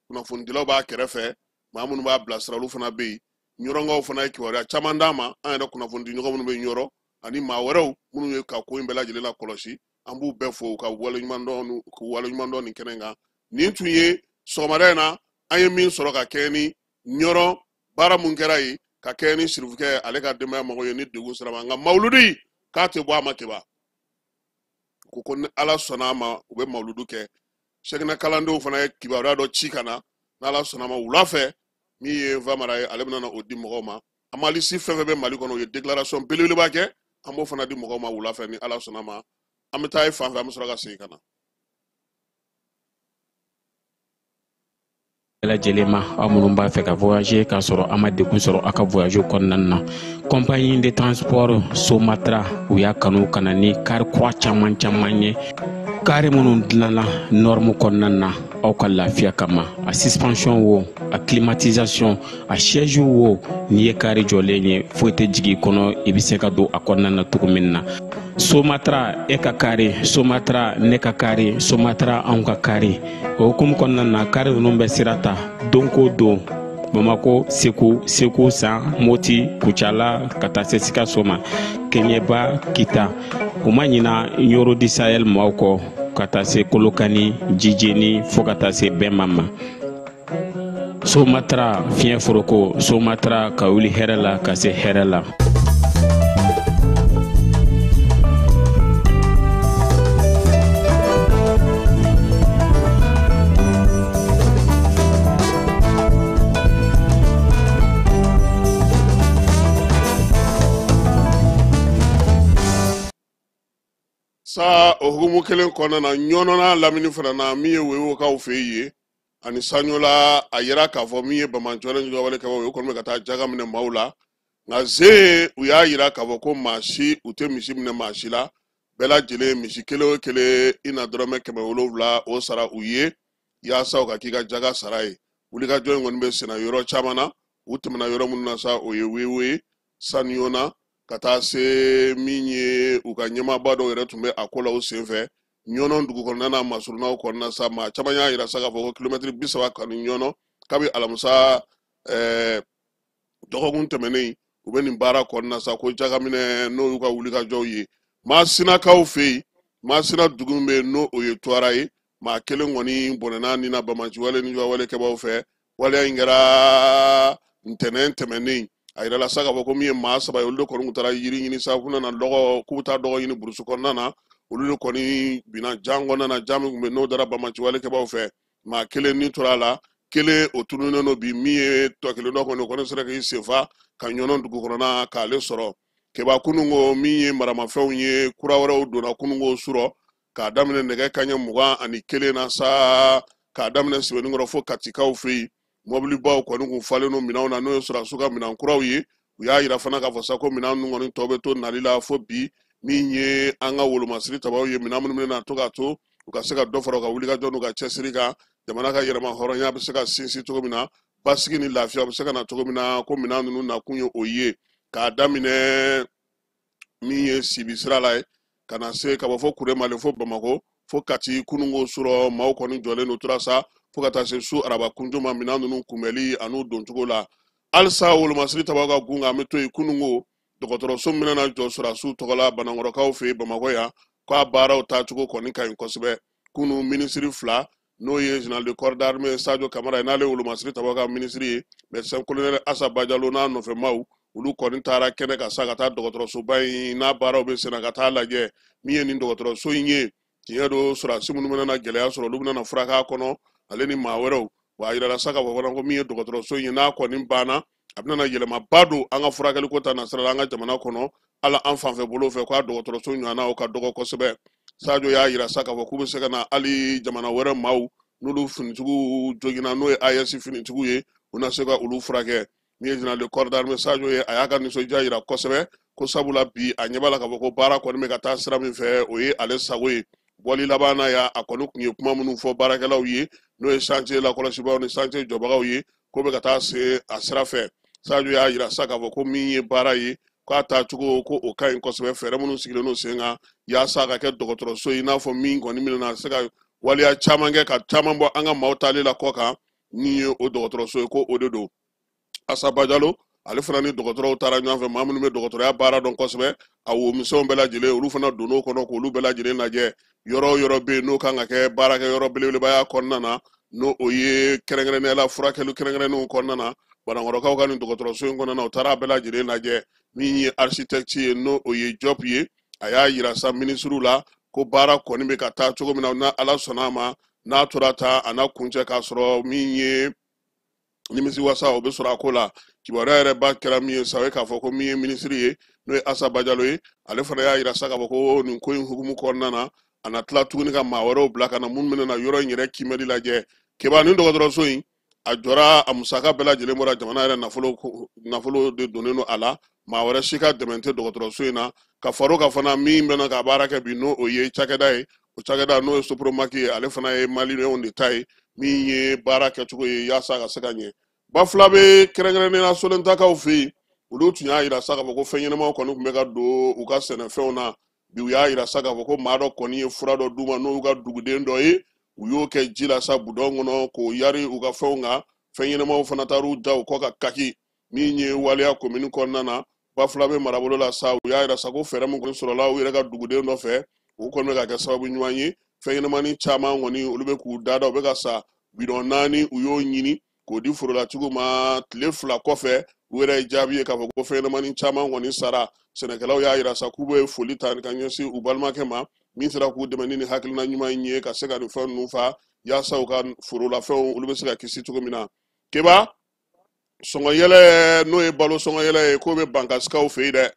kuna fundilo ba kerefe mamun ba blasralu fana be nyorongo fana kibara chamandama an da kuna fundi nyogo mun be nyoro ani ma waraw munu ye ka ko imbela jele la kolosi ambu befo ka wala nyumando ni kenenga ni tuye somarena aye min soro ka keni nyoro bara mun kerai ka keni sirfuke ale ka dema mago ni dugu sirama nga mauludi ka te bo amakeba ko kon ala sonama ube mauludu ke shegna kalando fana kibara do chikana na ala sonama ulafe mi ye vamara ale bana odi mogoma amali si fefe be mali kono ye déclaration belele ba ke amo fana di mogoma ulafe ni ala sonama ameta fa am sura ka sikana la jelema amulum ba fe ka voyager ka soro amade ku soro aka voyager konnanna compagnie de transport Somatra u ya kanu kanani kar kwa chamanye kare munun dilana norme konnanna aw ka lafiya kama a suspension wo a climatisation a siège wo ni ye kare jolenye foite jigi kono ibise ka do akonnanna tukuminna Somatra e ka kare Somatra ne ka kare Somatra an ka kare o kum konnanna kare numbe sirata donko do Bamako Sekou San Moti Kuchala kata sesika soma Kenyeba kita umanyina Nyoro di Sahel mauko kata se Kolokani Jijeni fo kata se Bemama Somatra fien foroko Somatra ka wuli herala ka se herala sa ohumu kelen kona na nyonona lamini fana na miye wewo ka ofeye ani sanyola ayera ka fo miye bamanchole njo wale ka wewo ko me kata jaga mne maula na ze uya yira ka fo ko mashi ute mishi mne mashila bela jele mishi kele ina drome keme wolovla o sara uye ya sa ka kiga jaga sarai ulika joy ngon be sina yoro chamana utemna yoro munna sa oye wewe sanyona kata se minye ukanyema bado yere tumbe akola usenfe nyono ndugu konna na masulna konna sa ma chamanya ira saka foko kilometri bisawa kan nyono kabi alamusa dogo muntemene ubeni bara konna sa ko jaga mine no yuka ulika joyi ma sina kaw fe ma sina dugumbe no oye toarai ma kele ngoni bonena ni na bamanji wale ni wale ke baw fe wale ingara ntenene ayira la saga boko mi ma saba yoldo ko ngutara yiri ni sa kuna na logo kubuta dogo yini burusu ko nana ulu ko ni bina jango nana jamu me no dara bamanji wale ke baw fe ma kele ni turala kele otunu no bi mi to kele no ko no sere ke sefa kanyono ndugu ko na ka le soro ke ba kunungo mi marama fewnye kurawara do na kunungo suro ka damne ne kanya muga ani kele na sa ka damne sibe ngoro fo katika ofi mobili baw ko ngu fale no minaw na no sura suka minan kurawi uya ira fana ka fosa ko minan ngoni tobe to nalila fo bi min ye an ka wolomasiri tabaw ye minɛn minnu bɛna to ka to u ka se ka dɔ fara u ka wulikajɔ n'u ka cɛsiri kan jamana ka yɛlɛma hɔrɔnya bɛ se ka sinsin cogo min na basigi ni lafiya bɛ se ka na cogo min na ko minɛn ninnu nakun ye o ye k'a daminɛ min ye sibi sira la ye ka na se ka bɔ fo kuremale fo bamako fo kati kunungo sɔrɔ maaw kɔni jɔlen don tora sa fo ka taa se su araba kunjo ma minɛn ninnu kunbɛli an'u doncogo la halisa wolomasiri tabaw ka gun kan an bɛ to yen kunungo dɔgɔtɔrɔso min na jɔ sɔrɔsiw tɔgɔ la banankɔrɔkaw fɛ yen bamakɔ yan k'a baaraw tacogo kɔni ka ɲi kosɛbɛ kunu minisiri fila n'o ye général de corps d'armée Sadio Kamara ye n'ale wolomasiri tabaw ka minisiri ye médecin colonel Assa Bajalo n'a nɔfɛmaw olu kɔni taara kɛnɛ ka sa ka taa dɔgɔtɔrɔsoba in n'a baaraw bɛ senna ka taa lajɛ min ye nin dɔgɔtɔrɔso in ye tiɲɛ don sɔrɔsi minnu bɛna gɛlɛya sɔrɔ olu bɛna furakɛ kɔnɔ ale ni maa wɛrɛw wa a yirala sa ka fɔ fana ko min ye dɔgɔtɔrɔso in ye n'a kɔni banna a bɛna yɛlɛmaba don an ka furakɛli ko ta nasira la an ka jamana kɔnɔ ala an fanfɛ bolo fɛ k'a dɔgɔtɔrɔso ɲɔgɔnna o ka dɔgɔ kosɛbɛ Sadio y'a yira sa k'a fɔ k'u bɛ se ka na hali jamana wɛrɛ maaw n'olu finitigiw joginna n'o ye AES finitigiw ye u na se ka olu furakɛ min ye général de corps d'armée Sadio ye a y'a ka nisɔndiya yira kosɛbɛ ko sabula bi a ɲɛ b'a la k'a fɔ ko baara kɔni bɛ ka taa sira min fɛ o ye ale sago ye bɔli laban na ya a kɔni tun ye kuma minnu fɔ baarakɛlaw ye n'o ye chantier lakɔlɔsibagaw ni chantier jɔbagaw ye ko bɛ ka taa se a sira fɛ Sadio y'a yira sa k'a fɔ ko min ye baara ye k'a taacogo ko o ka ɲi kosɛbɛ fɛɛrɛ minnu sigilen n'o sen kan yaasa ka kɛ dɔgɔtɔrɔso in n'a fɔ min kɔni bɛna se ka waliya caman kɛ ka caman bɔ an ka maaw taali la kɔ kan min ye o dɔgɔtɔrɔso ye ko o de don Assa Bajalo ale fana ni dɔgɔtɔrɔw taara ɲɔgɔn fɛ maa minnu bɛ dɔgɔtɔrɔya baara dɔn kosɛbɛ a womisɛnw bɛɛ lajɛlen olu fana donn'o kɔnɔ k'olu bɛɛ lajɛlen lajɛ yɔrɔ o yɔrɔ bɛ yen n'o kan ka kɛ baarakɛ yɔrɔ belebelebaya kɔnɔna na n'o o ye kɛrɛnkɛrɛnnenya la furakɛli kɛrɛnkɛrɛnnenw kɔnɔna na banankɔrɔkaw ka nin dɔgɔtɔrɔso in kɔnɔna na u taara a bɛɛ lajɛlen lajɛ min ye architecte ye n'o o ye Diop ye a y'a yira sa minisiriw la ko baara kɔni bɛ ka taa cogo min na n'a ala sɔnna a ma n'a tora ta a n'a kuncɛ k'a sɔrɔ min ye nimisi wasa o bɛ sɔrɔ a ko la kibaruya yɛrɛ ba kɛra min ye sa o ye k'a fɔ ko min ye minisiri ye n'o ye Assa Bajalo ye ale fana y'a yira sa k'a fɔ ko nin ko in hukumu kɔnɔna na a na tila tuguni ka maa wɛrɛw bila ka na minnu bɛna na yɔrɔ in yɛrɛ kimɛli lajɛ keba nin dɔgɔtɔrɔso in a jɔra a musaka bɛɛ lajɛlen bɔra jamana yɛrɛ nafolo de donnen don a la maa wɛrɛ si ka dɛmɛ tɛ dɔgɔtɔrɔso in na ka faro ka fana min bɛna ka baara kɛ bi n'o o ye cakɛda ye o cakɛda n'o ye Sopromaki ye ale fana ye maliyɛnw de ta ye min ye baara kɛcogo ye yaasa ka se ka ɲɛ ba fila bɛ kɛrɛnkɛrɛnnenya Solentakaw fɛ yen olu tun y'a yira sa k'a fɔ ko fɛn ɲɛnamaw kɔni tun bɛ ka don u ka sɛnɛfɛnw na bi u y'a yira sa k'a fɔ ko maa dɔ kɔni ye fura dɔ d'u ma n'o y'u ka duguden dɔ ye u y'o kɛ ji la sa budɔn kɔnɔ k'o yari u ka fɛnw kan fɛn ɲɛnamaw fana taar'u da u kɔ ka kaki min ye waleya komini kɔnɔna na ba fila bɛ marabolo la sa u y'a yira sa ko fɛɛrɛ min kɔni sɔrɔla u yɛrɛ ka duguden dɔ fɛ u kɔni bɛ ka kɛ sababu ɲuman ye fɛn ɲɛnamani caman kɔni olu bɛ k'u da u bɛ ka sa bidɔn 4 u y'o ɲini k'o di forolatigiw ma tile 2 kɔfɛ u yɛrɛ ye jaabi ye k'a fɔ ko fɛn ɲɛnamani caman kɔni sara sɛnɛkɛlaw y'a yira sa k'u bɛ foli ta ka ɲɛsin u balimakɛ ma min sera k'u dɛmɛ ni hakilina ɲuman in ye ka se ka nin fɛn ninnu fa yaasa u ka forolafɛnw olu bɛ se ka kisi cogo min na keba sɔngɔyɛlɛ n'o ye balo sɔngɔyɛlɛ ye k'o bɛ bankasikaw fɛ yen dɛ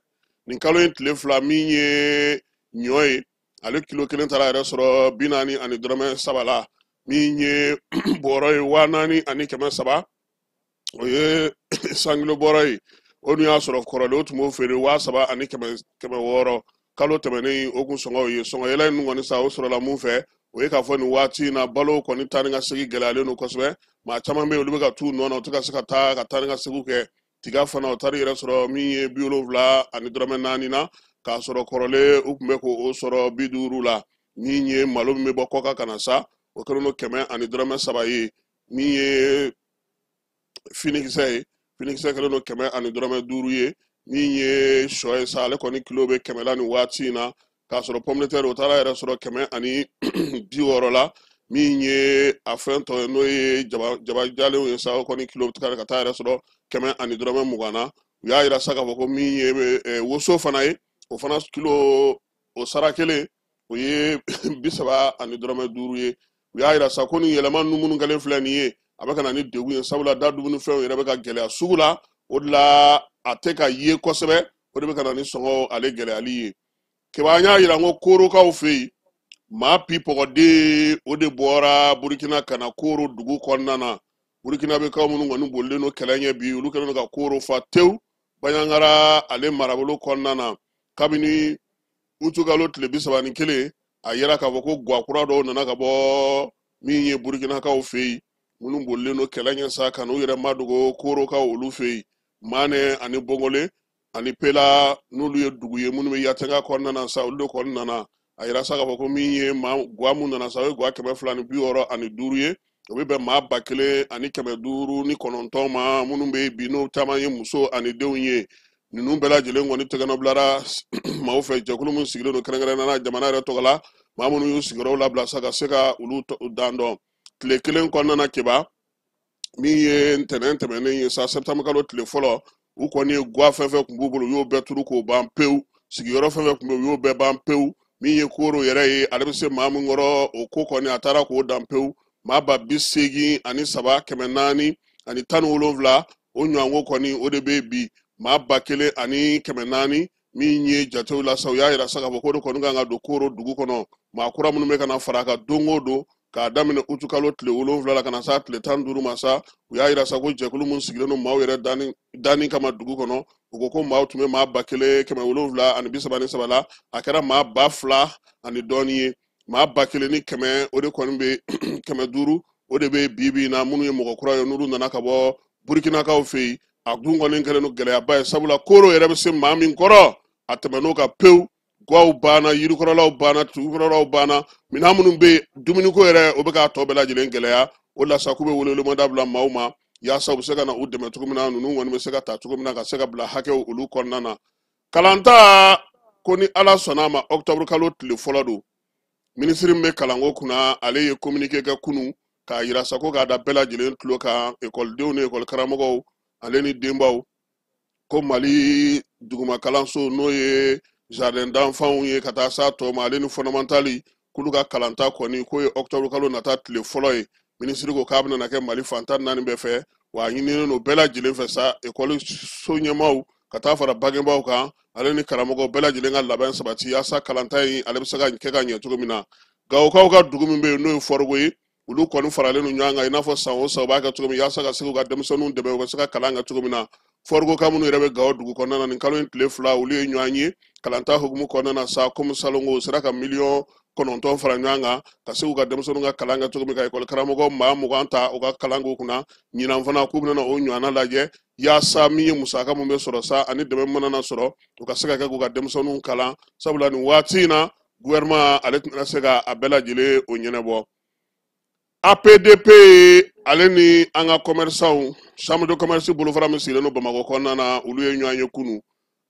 nin kalo in tile 2 min ye ɲɔ ye ale kilo 1 taara yɛrɛ sɔrɔ 40 dɔrɔmɛ 7 la min ye bɔrɔ ye 4,300 o ye sangilo bɔrɔ ye o dun y'a sɔrɔ kɔrɔlen o tun b'o feere 7,600 kalo tɛmɛnen o kun sɔngɔw ye sɔngɔyɛlɛ in kɔni sa o sɔrɔla mun fɛ o ye k'a fɔ nin waati in na balo kɔni taa ni ka segin gɛlɛyalen don kosɛbɛ maa caman bɛ yen olu bɛ ka t'u nɔ na u tɛ ka se ka taa ni ka segin kɛ tiga fana o taar'i yɛrɛ sɔrɔ min ye 70 dɔrɔmɛ 4 na k'a sɔrɔ kɔrɔlen u tun bɛ k'o sɔrɔ 50 la min ye malo min bɛ bɔ kɔkan ka na sa o kɛlen don 100 dɔrɔmɛ 7 ye min ye finikisɛ ye finikisɛ kɛlen don 100 dɔrɔmɛ 5 ye min ye sɔ ye sa ale kɔni kilo bɛ 100 la nin waati in na k'a sɔrɔ pomme de terre o taara yɛrɛ sɔrɔ 160 la min ye a fɛn tɔ ye n'o ye jabajalenw ye sa o kɔni kilo bɛ ka taa yɛrɛ sɔrɔ 100 dɔrɔmɛ 20 na u y'a yira sa k'a fɔ ko min ye woso fana ye o fana kilo o sara kelen o ye 30 dɔrɔmɛ 5 ye u y'a yira sa ko nin yɛlɛma ninnu minnu kɛlen filɛ nin ye a bɛ ka na ni degun ye sabula da dumunifɛnw yɛrɛ bɛ ka gɛlɛya sugu la o de la a tɛ ka ye kosɛbɛ o de bɛ ka na ni sɔngɔ ale gɛlɛyali ye keba an y'a yira n ko korokaw fɛ yen maa pipɔgɔden o de bɔra burukina ka na koro dugu kɔnɔna na burukina bɛ kaw minnu kɔni bolilen don kɛlɛ ɲɛ bi olu kɛlen don ka koro fa tewu baɲangara ale marabolo kɔnɔna na kabini utukalo tile 31 a yera k'a fɔ ko guakura dɔw nana ka bɔ min ye Burukinakaw fɛ yen minnu bolilen don kɛlɛ ɲɛ sa ka n'u yɛrɛ madogo Korokaw olu fɛ yen Mane ani Bongole ani Pela n'olu ye dugu ye minnu bɛ Yatenga kɔnɔna na sa olu de kɔni nana a yira sa k'a fɔ ko min ye gua mun nana sa o ye gua 265 ye o bɛ bɛn maa 1509 ma minnu bɛ bi n'o caman ye muso ani denw ye ninnu bɛɛ lajɛlen kɔni tɛgɛnɔ bilara maaw fɛ jɛkulu min sigilen don kɛrɛnkɛrɛnnenya jamana yɛrɛ tɔgɔ la maa minnu y'u sigiyɔrɔw labila sa ka se ka olu dan dɔn tile kelen kɔnɔna na Keba min ye ntɛnɛn tɛmɛnen ye sa septembre kalo tile fɔlɔ u kɔni ye gua fɛn fɛn kun b'u bolo u y'o bɛɛ turu k'o ban pewu sigiyɔrɔ fɛn fɛn kun bɛ u y'o bɛɛ ban pewu min ye Koro yɛrɛ ye ale bɛ se maa min kɔrɔ o ko kɔni a taara k'o dan pewu maa 83,417 ani 17 o ɲɔgɔnko kɔni o de bɛ bi maa 1,400 min ye jatew la sa u y'a yira sa k'a fɔ ko de kɔni kan ka don Koro dugu kɔnɔ maa kura minnu bɛ ka na fara a kan don o don k'a daminɛ utukalo tile 7 la ka na sa tile 15 ma sa u y'a yira sa ko jɛkulu min sigilen don maaw yɛrɛ danni kama dugu kɔnɔ u ko ko maaw tun bɛ maa 1,733 la a kɛra maa 2,000 ani dɔɔni ye maa 1,100 o de kɔni bɛ 500 o de bɛ bi na minnu ye mɔgɔ kura ye n'olu nana ka bɔ Burukinakaw fɛ yen a dun kɔni kɛlen don gɛlɛyaba ye sabula Koro yɛrɛ bɛ se maa min kɔrɔ a tɛmɛn'o ka pewu guaw banna yirikɔrɔlaw banna tugukɔrɔlaw banna minɛn minnu bɛ yen dumuniko yɛrɛ o bɛ k'a tɔ bɛɛ lajɛlen gɛlɛya o la sa k'u bɛ welewelemada bila maaw ma yaasa u bɛ se ka na u dɛmɛ cogo min na ninnu kɔni bɛ se ka ta cogo min na ka se ka bila hakɛw olu kɔnɔna na kalanta ko ni Ala sɔnna a ma octobre kalo tile fɔlɔ don minisiri min bɛ kalanko kunna ale ye communiqué kɛ kunun k'a yira sa ko k'a da bɛɛ lajɛlen tulo kan ekɔlidenw ni ekɔli karamɔgɔw ale ni denbaw ko Mali duguma kalanso n'o ye jardin d'enfants ye ka taa s'a tɔ ma ale ni fondamentali k'olu ka kalanta kɔni k'o ye octobre kalo nata tile fɔlɔ ye minisiri ko k'a bɛna kɛ Mali fantan 4 bɛɛ fɛ wa a ɲininen don bɛɛ lajɛlen fɛ sa ekɔli so ɲɛmaaw ka taa fara bangebaaw kan ale ni karamɔgɔw bɛɛ lajɛlen ka labɛn sabati yaasa kalanta in ale bɛ se ka kɛ ka ɲɛ cogo min na Gawokaw ka dugu min bɛ yen n'o ye Forgo ye olu kɔni faralen don ɲɔgɔn kan i n'a fɔ san o san u b'a kɛ cogo min yaasa ka se k'u ka denmisɛnninw dɛmɛ u ka se ka kalan kɛ cogo min na Forgo ka minnu yɛrɛ bɛ Gawo dugu kɔnɔna na nin kalo in tile 2 olu ye ɲɔgɔn ye kalanta hukumu kɔnɔna na sa komi salongo u sera ka 9,000,000 fara ɲɔgɔn kan ka se k'u ka denmisɛnninw ka kalan kɛ cogo min ka ekɔli karamɔgɔ maa 20 ta u ka kalan k'u kunna ɲinan fana k'u bɛna o ɲɔgɔnna lajɛ yaasa min ye musaka min bɛ sɔrɔ sa ani dɛmɛ min mana sɔrɔ u ka se ka kɛ k'u ka denmisɛnninw kalan sabula nin waati in na gouvernement ale tɛna se ka a bɛɛ lajɛlen o ɲɛnabɔ APDP ale ni an ka commerçants chambre de commerce bolofara min sigilen don Bamakɔ kɔnɔna na olu ye ɲɔgɔn ye kunun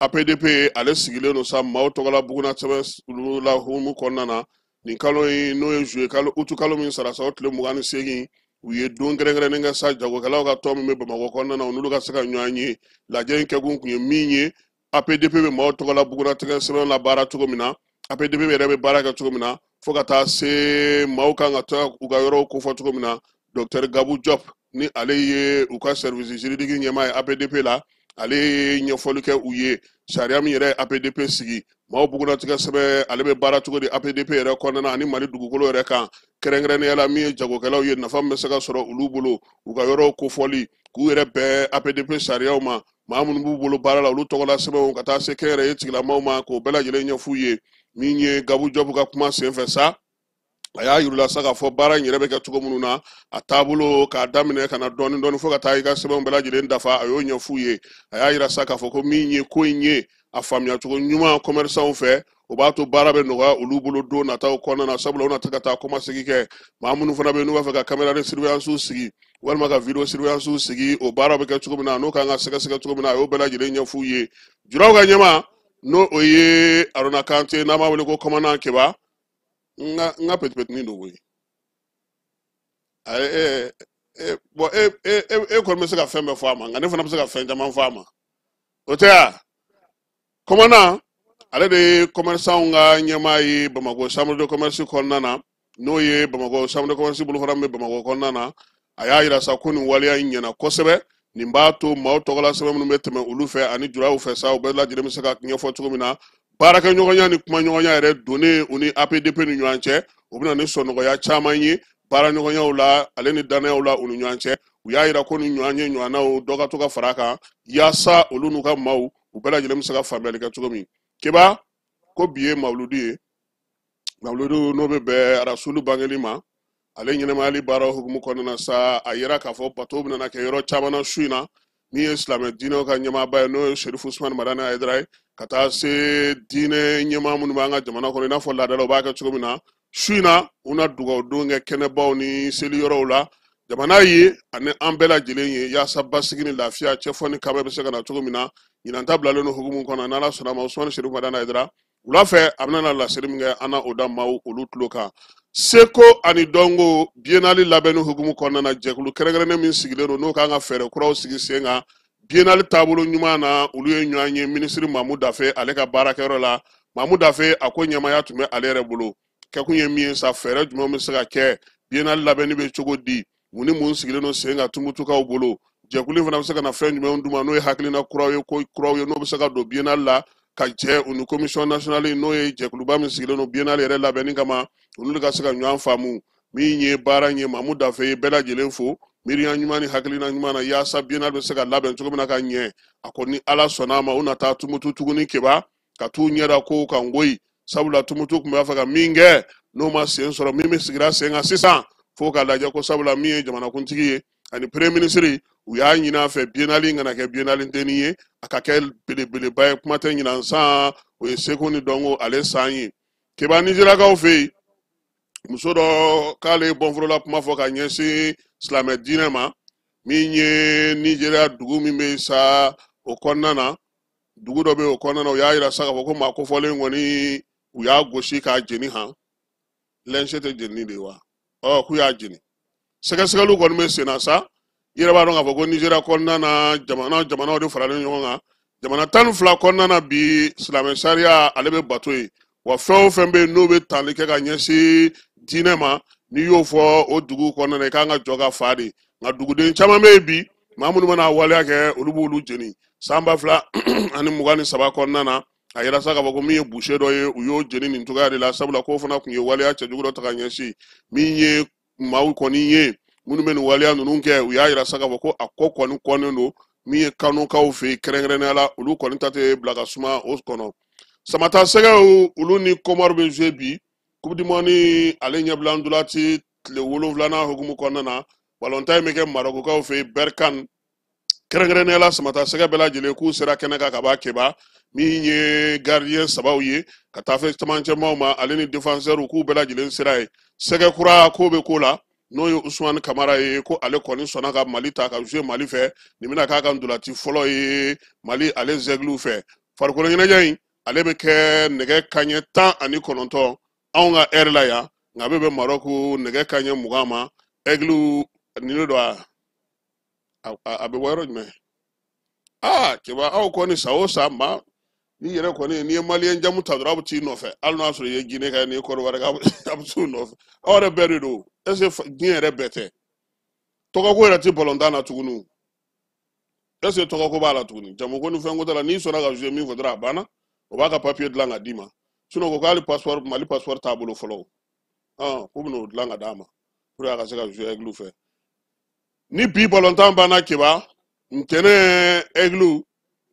APDP ale sigilen don sa maaw tɔgɔla Buguna sɛbɛn olu la hukumu kɔnɔna na nin kalo in n'o ye juillet kalo août kalo min sara sa o tile 28 u ye don kɛrɛnkɛrɛnnen kɛ sa jagokɛlaw ka tɔn min bɛ Bamakɔ kɔnɔna na n'olu ka se ka ɲɔgɔn ye lajɛ in kɛkun kun ye min ye APDP bɛ maaw tɔgɔla Buguna sɛbɛn la baara cogo min na APDP yɛrɛ bɛ baara kɛ cogo min na fo ka taa se maaw kan ka taa u ka yɔrɔw kofɔ cogo min na Dr Gabu Diop ni ale ye u ka service juridique ɲɛmaa ye APDP la ale ye ɲɛfɔli kɛ u ye sariya min yɛrɛ APDP sigi maaw bugunatigɛ sɛbɛn ale bɛ baara cogo di APDP yɛrɛ kɔnɔna ani Mali dugukolo yɛrɛ kan kɛrɛnkɛrɛnnenya la min ye jagokɛlaw ye nafa min bɛ se ka sɔrɔ olu bolo u ka yɔrɔw kofɔli k'u yɛrɛ bɛn APDP sariyaw ma maa minnu b'u bolo baara la olu tɔgɔla sɛbɛnw ka taa se kɛnyɛrɛye tigilamaw ma k'o bɛɛ lajɛlen ɲɛf'u ye min ye Gabu Diop ka kuma senfɛ sa a y'a yirula sa k'a fɔ baara in yɛrɛ bɛ kɛ cogo minnu na a taabolo k'a daminɛ ka na dɔɔni dɔɔni fo ka taa i ka sɛbɛnw bɛɛ lajɛlen dafa a y'o ɲɛf'u ye a y'a yira sa k'a fɔ ko min ye ko in ye a faamuya cogo ɲuman commerçants fɛ o b'a to baara bɛ nɔgɔya olu bolo don nataw kɔnɔna na sabula u na ka taa kɔmasegi kɛ maa minnu fana bɛ yen n'u b'a fɛ ka caméra de surveillance sigi walima ka video surveillance sigi o baara bɛ kɛ cogo min na n'o kan ka sɛgɛsɛgɛ cogo min na a y'o bɛɛ lajɛlen ɲɛf'u ye juraw ka ɲɛma n'o o ye Aruna Kante n'an b'a wele ko commandant Keba nga petipetini do koyi bon kɔni bɛ se ka fɛn bɛɛ fɔ a ma nka ne fana bɛ se ka fɛn caman fɔ a ma o tɛ ya commandant ale de ye commerçants ka ɲɛmaa ye Bamakɔ chambre de commerce kɔnɔna na n'o ye Bamakɔ chambre de commerce bolofara min bɛ Bamakɔ kɔnɔna na a y'a yira sa ko nin waleya in ɲɛna kosɛbɛ nin b'a to maaw tɔgɔla sɛbɛn minnu bɛ tɛmɛ olu fɛ ani juraw fɛ sa u bɛɛ lajɛlen bɛ se ka ɲɛfɔ cogo min na baarakɛɲɔgɔnya ni kumaɲɔgɔnya yɛrɛ donnen u ni APDP ni ɲɔgɔn cɛ u bɛna ni sɔnɔgɔya caman ye baaraɲɔgɔnyaw la ale ni danayaw la u ni ɲɔgɔn cɛ u y'a yira ko ni ɲɔgɔn ye ɲɔgɔnnaw dɔ ka to ka fara a kan yaasa olu n'u ka maaw u bɛɛ lajɛlen bɛ se ka faamuyali kɛ cogo min Keba ko biye mawludi mawludu no be be rasulu bangeli ma ale ɲɛnɛmayali baaraw hukumu kɔnɔna sa a yira k'a fɔ bato bɛna kɛ yɔrɔ caman su in na min ye silamɛ diinɛw ka ɲɛmaaba ye n'o ye sherifu usman madani ayidara ye ka taa se diinɛ ɲɛmaa minnu b'an ka jamana kɔnɔ i n'a fɔ laadalaw b'a kɛ cogo min na su in na u na dugawu kɛ kɛnɛbaw ni seli yɔrɔw la jamana ye ani an bɛɛ lajɛlen ye yaasa basigi ni lafiya cɛfɔ ni kabɛ bɛ se ka na cogo min na ɲinan ta bilalen no hukumu kɔnɔ n'ala sɔnna ma usman sherifu madani ayidara wula fɛ a bɛna laseli min kɛ an na o da maaw olu tulo kan seko ani dɔnko biennale labɛnni hukumu kɔnɔna na jɛkulu kɛrɛnkɛrɛnnen min sigilen don n'o kan ka fɛɛrɛ kuraw sigi sen kan biennale taabolo ɲuman na olu ye ɲɔgɔn ye minisiri mamu dafe ale ka baarakɛyɔrɔ la mamu dafe a ko ɲɛmaya tun bɛ ale yɛrɛ bolo kɛkun ye min ye sa fɛɛrɛ jumɛn bɛ se ka kɛ biennale labɛnni bɛ cogo di mun ni mun sigilen don sen kan tumutukaw bolo jɛkulu fana bɛ se ka na fɛn jumɛnw d'u ma n'o ye hakilina kuraw ye ko kuraw ye n'o bɛ se ka don biennale la ka jɛ u ni commission nationale n'o ye jɛkuluba min sigilen don biennale yɛrɛ labɛnni kama olu ka se ka ɲɔgɔn faamu min ye baara ɲɛ mamu dafe ye bɛɛ lajɛlen fo miiriya ɲuman ni hakilina ɲuman na yaasa biennale bɛ se ka labɛn cogo min na ka ɲɛ a ko ni ala sɔnna a ma u na taa tumutu tuguni keba ka t'u ɲɛda kow kan koyi sabula tumutu tun b'a fɛ ka min kɛ n'o ma sen sɔrɔ min bɛ sigira sen kan sisan fo k'a lajɛ ko sabula min ye jamanakuntigi ye ani premier ministre u y'a ɲini a fɛ biennale in kana kɛ biennale tɛni ye a ka kɛ belebeleba ye kuma tɛ ɲinan san o ye seko ni dɔnko ale san ye keba nizerakaw fɛ yen muso dɔ k'ale bɔnforola kuma fɔ ka ɲɛsin silamɛ diinɛ ma min ye nizeriya dugu min bɛ sa o kɔnɔna na dugu dɔ bɛ o kɔnɔna na u y'a yira sa k'a fɔ ko maa kofɔlen kɔni u y'a gosi k'a jeni han lɛnse tɛ jeni de wa k'u y'a jeni sɛgɛsɛgɛliw kɔni bɛ sen na sa i yɛrɛ b'a dɔn k'a fɔ ko nizeriya kɔnɔna na jamanaw de faralen ɲɔgɔn kan jamana 12 kɔnɔna na bi silamɛ sariya ale bɛ bato ye wa fɛn o fɛn bɛ yen n'o bɛ tali kɛ ka ɲɛsin diinɛ ma n'i y'o fɔ o dugu kɔnɔna na i kan ka jɔ ka fa de nka duguden caman bɛ yen bi maa minnu bɛna waleya kɛ olu b'olu jeni san 2023 kɔnɔna na a yɛrɛ sa k'a fɔ ko min ye boucher dɔ ye u y'o jeni nin cogoya de la sabula k'o fana tun ye waleya cɛjugu dɔ ta ka ɲɛsin min ye maaw kɔni ye minnu bɛ nin waleya ninnu kɛ u y'a yira sa k'a fɔ ko a ko kɔni kɔnnen don min ye kanukaw fɛ yen kɛrɛnkɛrɛnnenya la olu kɔni ta tɛ bila ka suma o kɔnɔ samata sɛgɛw olu ni kɔmɔri bɛ jouer bi coupe du monde ni ale ɲɛbila ndolati tile 7nan hukumu kɔnɔna na balontan in bɛ kɛ marokokaw fɛ yen berkan kɛrɛnkɛrɛnnenya la samata sɛgɛ bɛɛ lajɛlen k'u sera kɛnɛ kan ka b'a kɛba min ye gardien sabaw ye ka taa fɛ camancɛmaw ma ale ni défenseur k'u bɛɛ lajɛlen sera ye sɛgɛ kura ko bɛ ko la n'o ye usman kamara ye ko ale kɔni sɔnna ka mali ta ka jouer mali fɛ nin bɛna k'a ka ndolati fɔlɔ ye mali ale zɛgliw fɛ farikolo ɲɛnajɛ in ale bɛ kɛ nɛgɛ kanɲɛ 19 anw ka heure la yan nka a bɛ bɛn marɔku nɛgɛ kanɲɛ 20 ma aigliw nin de don a bɛ bɔ yɔrɔ jumɛn kɛba aw kɔni sa o sa ma ni yɛrɛ kɔni n'i ye maliyɛn jamu ta dɔrɔn a bɛ t'i nɔfɛ hali n'a sɔrɔ i ye ginɛ kɛ n'i ye kɔrɔbɔrɔ kɛ a bɛ t'u nɔfɛ aw yɛrɛ bɛɛ de don est-ce que diɲɛ yɛrɛ bɛɛ tɛ tɔgɔko yɛrɛ tɛ balontan na tuguni est-ce que tɔgɔko b'a la tuguni jamuko ni fɛnko t'a la n'i sɔnna ka jouer min fɔ dɔrɔn a banna o b'a ka papier dilan ka d'i ma sinon ko k'ale passeport mali passeport t'a bolo fɔlɔ k'u bɛna o dilan ka d'a ma pour que a ka se ka jouer aigliw fɛ ni bi balontan banna kɛba ntɛnɛn aigliw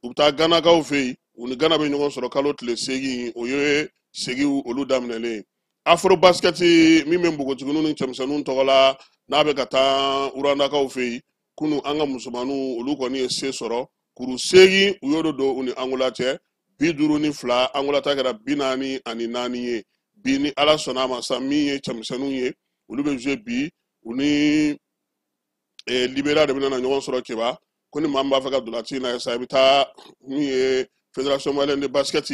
u bɛ taa ganakaw fɛ yen u ni gana bɛ ɲɔgɔn sɔrɔ kalo tile 8 o ye segiw olu daminɛlen afro basket min bɛ npogotigininw ni cɛmisɛnninw tɔgɔ la n'a bɛ ka taa urandakaw fɛ yen kunu an ka musomaninw olu kɔni ye se sɔrɔ kuru 8 u y'o don u ni angola cɛ 52 angola ta kɛra 44 ye bi ni ala sɔnna a ma sa min ye cɛmisɛnninw ye olu bɛ jouer bi u ni libéria de bɛ na ɲɔgɔn sɔrɔ kɛba ko ni maa min b'a fɛ ka dolati in na sa i bɛ taa min ye fédération malienne de basket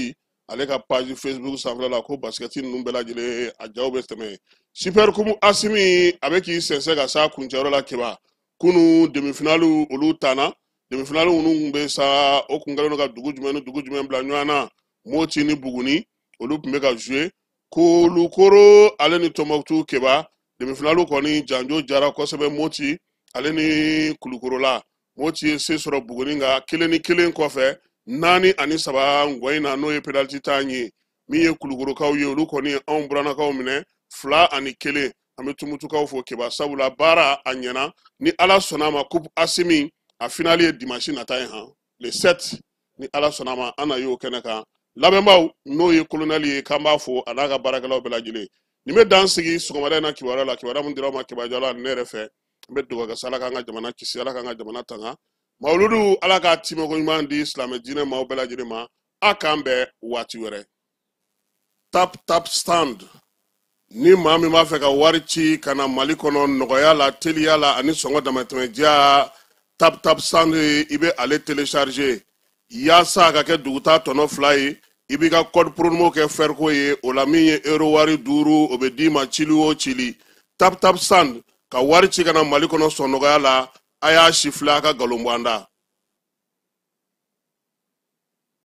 ale ka page Facebook sanfɛla la ko basket ninnu bɛɛ lajɛlen a jaw bɛ tɛmɛ super coupe asimi a bɛ k'i sɛnsɛn ka s'a kuncɛyɔrɔ la kɛba kunu demi-finale olu tanna demi-finale minnu bɛ sa o kun kɛlen don ka dugu jumɛn ni dugu jumɛn bila ɲɔgɔn na Moti ni Buguni olu tun bɛ ka jouer Kolukoro ale ni Tombouctou kɛba demi-finale kɔni janjo jara kosɛbɛ Moti ale ni Kulukoro la Moti ye se sɔrɔ Buguni nka 1-1 kɔfɛ 4 ani 3 ngɔyin na n'o ye penalty tan ye min ye Kulukorokaw ye olu kɔni ye anw buranakaw minɛ 2 ani 1 an bɛ tumutukaw fo kɛba sabula baara a ɲɛna ni ala sɔnna a ma coupe asimi a finale ye dimanche nata ye le 7 ni ala sɔnna a ma an na y'o kɛnɛ kan lamɛnbaaw n'o ye colonel ye k'an b'a fo a n'a ka baarakɛlaw bɛɛ lajɛlen nin bɛ dan sigi sɔgɔmada in na kibaruya la kibaruya mun dira ma kibaruya la ne yɛrɛ fɛ n bɛ dugawu kɛ ala k'an ka jamana kisi ala k'an ka jamana tanga mawuludu ala k'a timoko ɲuman di silamɛ diinɛ maaw bɛɛ lajɛlen ma a k'an bɛɛ waati wɛrɛ tap stand ni maa min b'a fɛ ka wari ci ka na mali kɔnɔ nɔgɔya la teliya la ani sɔngɔ damatɛmɛdiya tap stand i bɛ ale télécharger yaasa a ka kɛ duguta tɔnɔ 2 ye i b'i ka code promo kɛ ferko ye o la min ye euro wari 5 o bɛ d'i ma cili o cili tap stand ka wari ci ka na mali kɔnɔ sɔn nɔgɔya la a y'a sifilɛ a ka galon bɔ an da